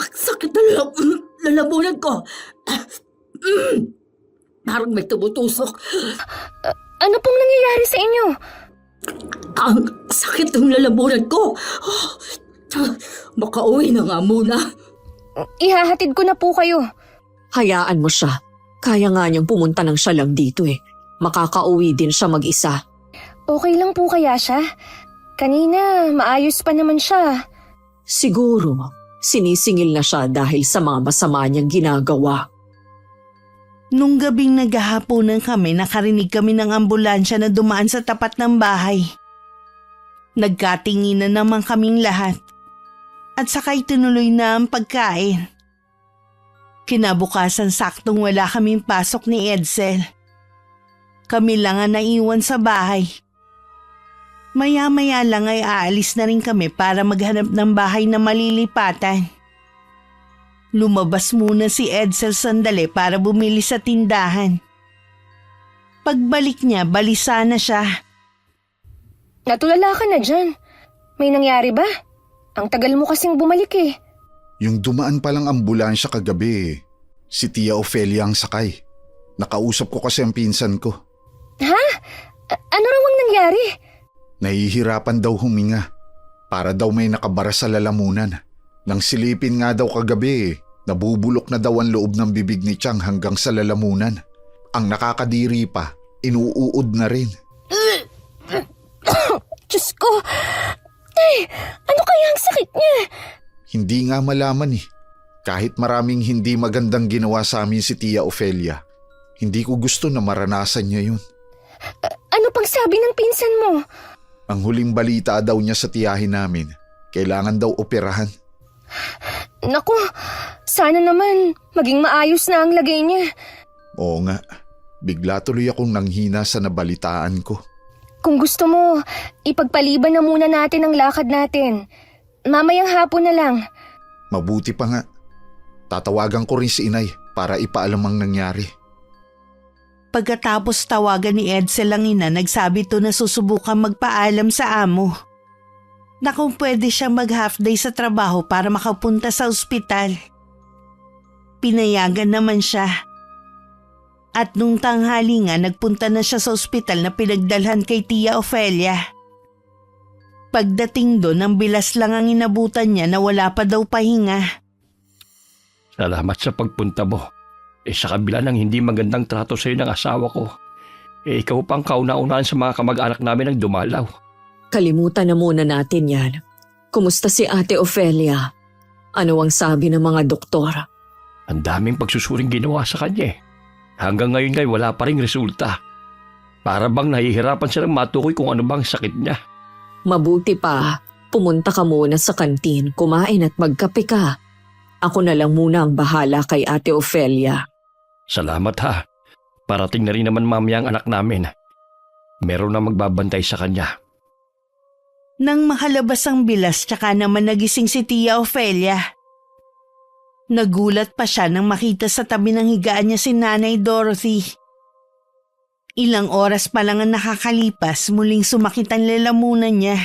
Ang sakit na lalamunan ko. Parang may tumutusok. Ano pong nangyayari sa inyo? Ang sakit ng lalamunan ko. Makauwi na nga muna. Ihahatid ko na po kayo. Hayaan mo siya. Kaya nga niyang pumunta ng siya lang dito eh. Makakauwi din siya mag-isa. Okay lang po kaya siya? Kanina, maayos pa naman siya. Siguro, sinisingil na siya dahil sa mga masama niyang ginagawa. Nung gabing naghahaponan kami, nakarinig kami ng ambulansya na dumaan sa tapat ng bahay. Nagkatinginan naman kaming lahat. At sakay tinuloy na ang pagkain. Kinabukasan saktong wala kaming pasok ni Edsel. Kami lang ang naiwan sa bahay. Maya-maya lang ay aalis na rin kami para maghanap ng bahay na malilipatan. Lumabas muna si Edsel sandali para bumili sa tindahan. Pagbalik niya, balisa na siya. Natulala ka na dyan. May nangyari ba? Ang tagal mo kasing bumalik eh. Yung dumaan palang ambulansya kagabi, si Tia Ofelia ang sakay. Nakausap ko kasi ang pinsan ko. Ha? Ano raw ang nangyari? Nahihirapan daw huminga. Para daw may nakabara sa lalamunan. Nang silipin nga daw kagabi, nabubulok na daw ang loob ng bibig ni Chang hanggang sa lalamunan. Ang nakakadiri pa, inuuod na rin. Diyos ko! Ay, ano kaya ang sakit niya? Hindi nga malaman eh. Kahit maraming hindi magandang ginawa sa amin si Tia Ofelia, hindi ko gusto na maranasan niya yun. Ano pang sabi ng pinsan mo? Ang huling balita daw niya sa tiyahin namin, kailangan daw operahan. Naku, sana naman maging maayos na ang lagay niya. Oo nga, bigla tuloy akong nanghina sa nabalitaan ko. Kung gusto mo, ipagpaliban na muna natin ang lakad natin. Mamayang hapon na lang. Mabuti pa nga. Tatawagan ko rin si inay para ipaalam ang nangyari. Pagkatapos tawagan ni Edsel ang ina, nagsabi to na susubukan magpaalam sa amo. Na kung pwede siyang mag-half day sa trabaho para makapunta sa ospital. Pinayagan naman siya. At nung tanghali nga, nagpunta na siya sa ospital na pinagdalhan kay Tia Ofelia. Pagdating doon, ang bilas lang ang inabutan niya na wala pa daw pahinga. Salamat sa pagpunta mo. Sa kabila ng hindi magandang trato sa iyo ng asawa ko, ikaw pang kauna-unahan sa mga kamag-anak namin ang dumalaw. Kalimutan na muna natin yan. Kumusta si Ate Ofelia? Ano ang sabi ng mga doktor? Ang daming pagsusuring ginawa sa kanya eh. Hanggang ngayon ay wala pa ring resulta. Para bang nahihirapan silang matukoy kung ano bang sakit niya. Mabuti pa, pumunta ka muna sa kantin, kumain at magkape ka. Ako na lang muna ang bahala kay Ate Ofelia. Salamat ha. Parating na rin naman mamaya ang anak namin. Meron na magbabantay sa kanya. Nang makalabas ang bilas tsaka naman nagising si Tia Ofelia. Nagulat pa siya nang makita sa tabi ng higaan niya si Nanay Dorothy. Ilang oras pa lang ang nakakalipas, muling sumakit ang lalamunan niya.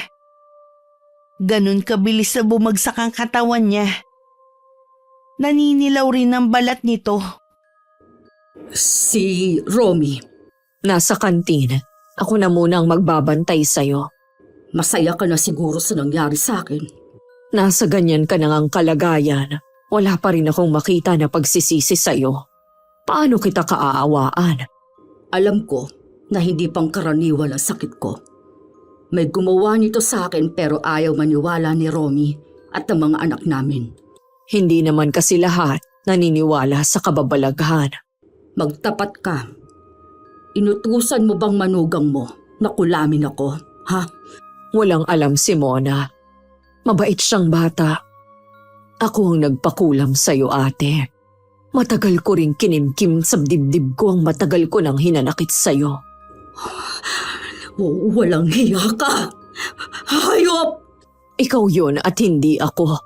Ganun kabilis na bumagsak ang katawan niya. Naninilaw rin ang balat nito. Si Romy, Nasa kantin, ako na muna ang magbabantay sa'yo. masaya ka na siguro sa nangyari sa akin. Nasa ganyan ka na ngang kalagayan, wala pa rin akong makita na pagsisisi sa'yo. Paano kita kaaawaan? Alam ko na hindi pang karaniwan ang sakit ko. May gumawa nito sa akin pero ayaw maniwala ni Romy at ng mga anak namin. Hindi naman kasi lahat naniniwala sa kababalaghan. Magtapat ka. Inutusan mo bang manugang mo na kulamin ako, ha? Walang alam si Mona. Mabait siyang bata. Ako ang nagpakulam sa'yo, ate. Matagal ko ring kinimkim sa dibdib ko ang matagal ko nang hinanakit sa'yo. Walang hiya ka! Hayop! Ikaw yun at hindi ako.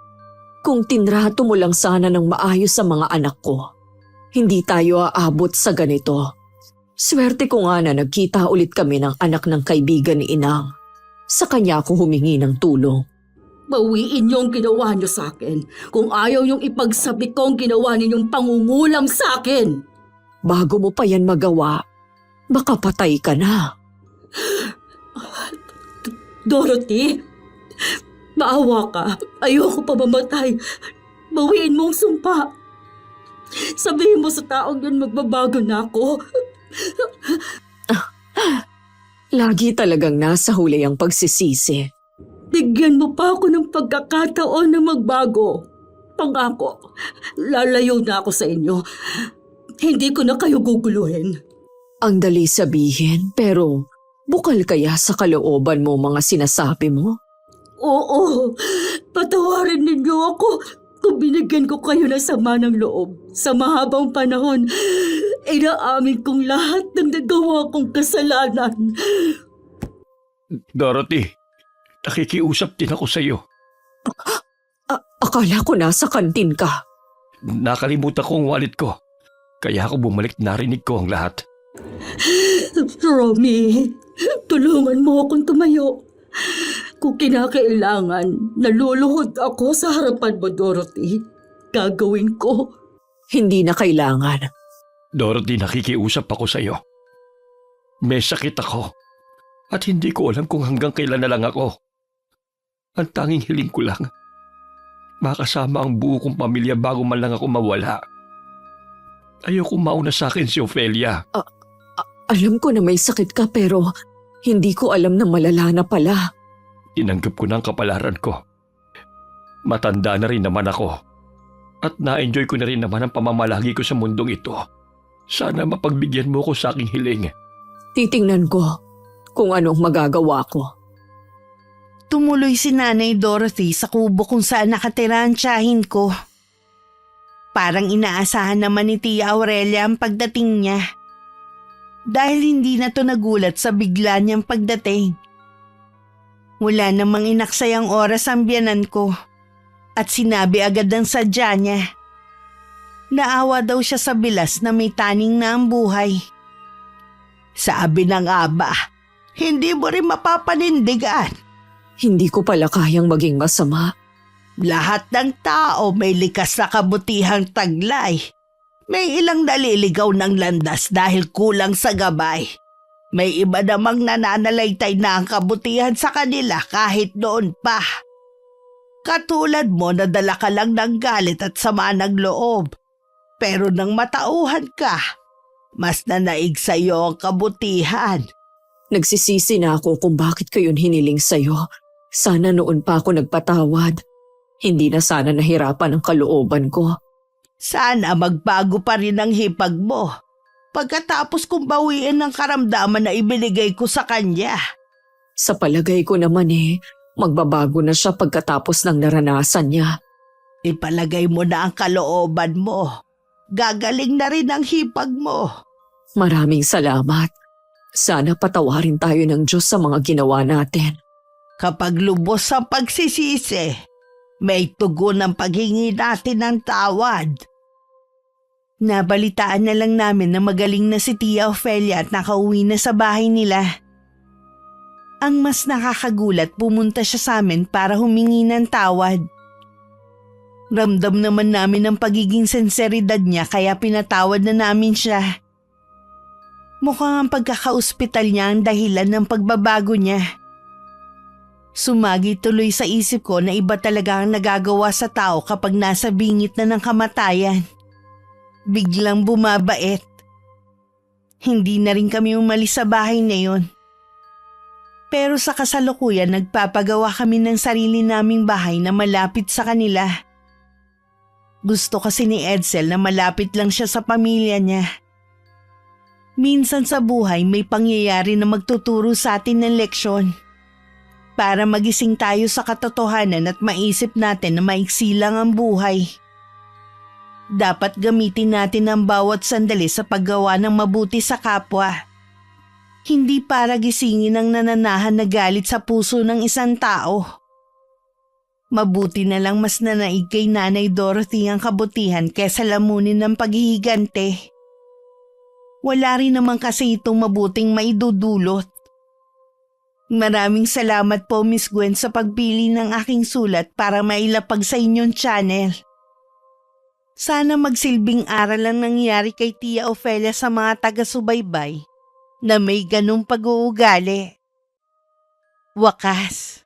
Kung tinrato mo lang sana ng maayos sa mga anak ko, hindi tayo aabot sa ganito. Swerte ko nga na nagkita ulit kami ng anak ng kaibigan ni Inang. Sa kanya ako humingi ng tulong. Bawiin niyo ang ginawa niyo sa akin. Kung ayaw niyong ipagsabi ko ang ginawa ninyong pangungulam sa akin. Bago mo pa yan magawa, baka patay ka na. Dorothy, maawa ka. Ayoko pa mamatay. Bawiin mo ang sumpa. Sabihin mo sa taong yun magbabago na ako. Lagi talagang nasa huli ang pagsisisi. Bigyan mo pa ako ng pagkakataon na magbago. Pangako, lalayo na ako sa inyo. Hindi ko na kayo guguluhin. Ang dali sabihin, pero bukal kaya sa kalooban mo mga sinasabi mo? Oo, patawarin ninyo ako kung binigyan ko kayo ng sama ng loob. Sa mahabang panahon, inaamin kong lahat ng nagawa kong kasalanan. Dorothy, nakikiusap din ako sa iyo. Akala ko nasa kantin ka. Nakalimutan ko ang wallet ko. Kaya ako bumalik, narinig ko ang lahat. Romy, tulungan mo akong tumayo. Kung kinakailangan, naluluhod ako sa harapan mo, Dorothy. Gagawin ko. Hindi na kailangan. Dorothy, nakikiusap ako sa iyo. May sakit ako. At hindi ko alam kung hanggang kailan na lang ako. Ang tanging hiling ko lang, makasama ang buo kong pamilya bago man lang ako mawala. Ayoko mauna sa akin si Ofelia. Alam ko na may sakit ka pero hindi ko alam na malala na pala. Tinanggap ko na ang kapalaran ko. Matanda na rin naman ako. At na-enjoy ko na rin naman ang pamamalagi ko sa mundong ito. Sana mapagbigyan mo ko sa aking hiling. Titingnan ko kung anong magagawa ko. Tumuloy si Nanay Dorothy sa kubo kung saan nakatira ang tiyahin ko. Parang inaasahan naman ni Tia Aurelia ang pagdating niya. Dahil hindi na to nagulat sa bigla niyang pagdating. Wala namang inaksayang oras ang biyanan ko at sinabi agad ang sadya niya. Naawa daw siya sa bilas na may taning na ang buhay. Sabi ng aba, hindi mo rin mapapanindigan. Hindi ko pala kayang maging masama. Lahat ng tao may likas na kabutihang taglay. May ilang naliligaw ng landas dahil kulang sa gabay. May iba namang nananalaytay na ang kabutihan sa kanila kahit noon pa. Katulad mo, nadala ka lang ng galit at sama ng loob. Pero nang matauhan ka, mas nanaig sa'yo ang kabutihan. Nagsisisi na ako kung bakit ko yun hiniling sa'yo. Sana noon pa ako nagpatawad. Hindi na sana nahirapan ang kalooban ko. Sana magbago pa rin ang hipag mo pagkatapos kong bawiin ng karamdaman na ibinigay ko sa kanya. Sa palagay ko naman magbabago na siya pagkatapos ng naranasan niya. Ipalagay mo na ang kalooban mo. Gagaling na rin ang hipag mo. Maraming salamat. Sana patawarin tayo ng Diyos sa mga ginawa natin. Kapag lubos ang pagsisisi, may tugon ang paghingi natin ng tawad. Nabalitaan na lang namin na magaling na si Tia Ofelia at nakauwi na sa bahay nila. Ang mas nakakagulat, pumunta siya sa amin para humingi ng tawad. Ramdam naman namin ang pagiging senseridad niya kaya pinatawad na namin siya. Mukhang ang pagkaka-ospital niya ang dahilan ng pagbabago niya. Sumagi tuloy sa isip ko na iba talaga ang nagagawa sa tao kapag nasa bingit na ng kamatayan. Biglang bumabait. Hindi na rin kami umalis sa bahay na yun. Pero sa kasalukuyan nagpapagawa kami ng sarili naming bahay na malapit sa kanila. Gusto kasi ni Edsel na malapit lang siya sa pamilya niya. Minsan sa buhay may pangyayari na magtuturo sa atin ng leksyon. Para magising tayo sa katotohanan at maisip natin na maiksi lang ang buhay. Dapat gamitin natin ang bawat sandali sa paggawa ng mabuti sa kapwa. Hindi para gisingin ang nananahan na galit sa puso ng isang tao. Mabuti na lang mas nanaig kay Nanay Dorothy ang kabutihan kaysa lamunin ng paghihigante. Wala rin naman kasi itong mabuting maidudulot. Maraming salamat po Miss Gwen sa pagpili ng aking sulat para mailapag sa inyong channel. Sana magsilbing aral ang nangyari kay Tia Ofelia sa mga taga-subaybay na may ganong pag-uugali. Wakas.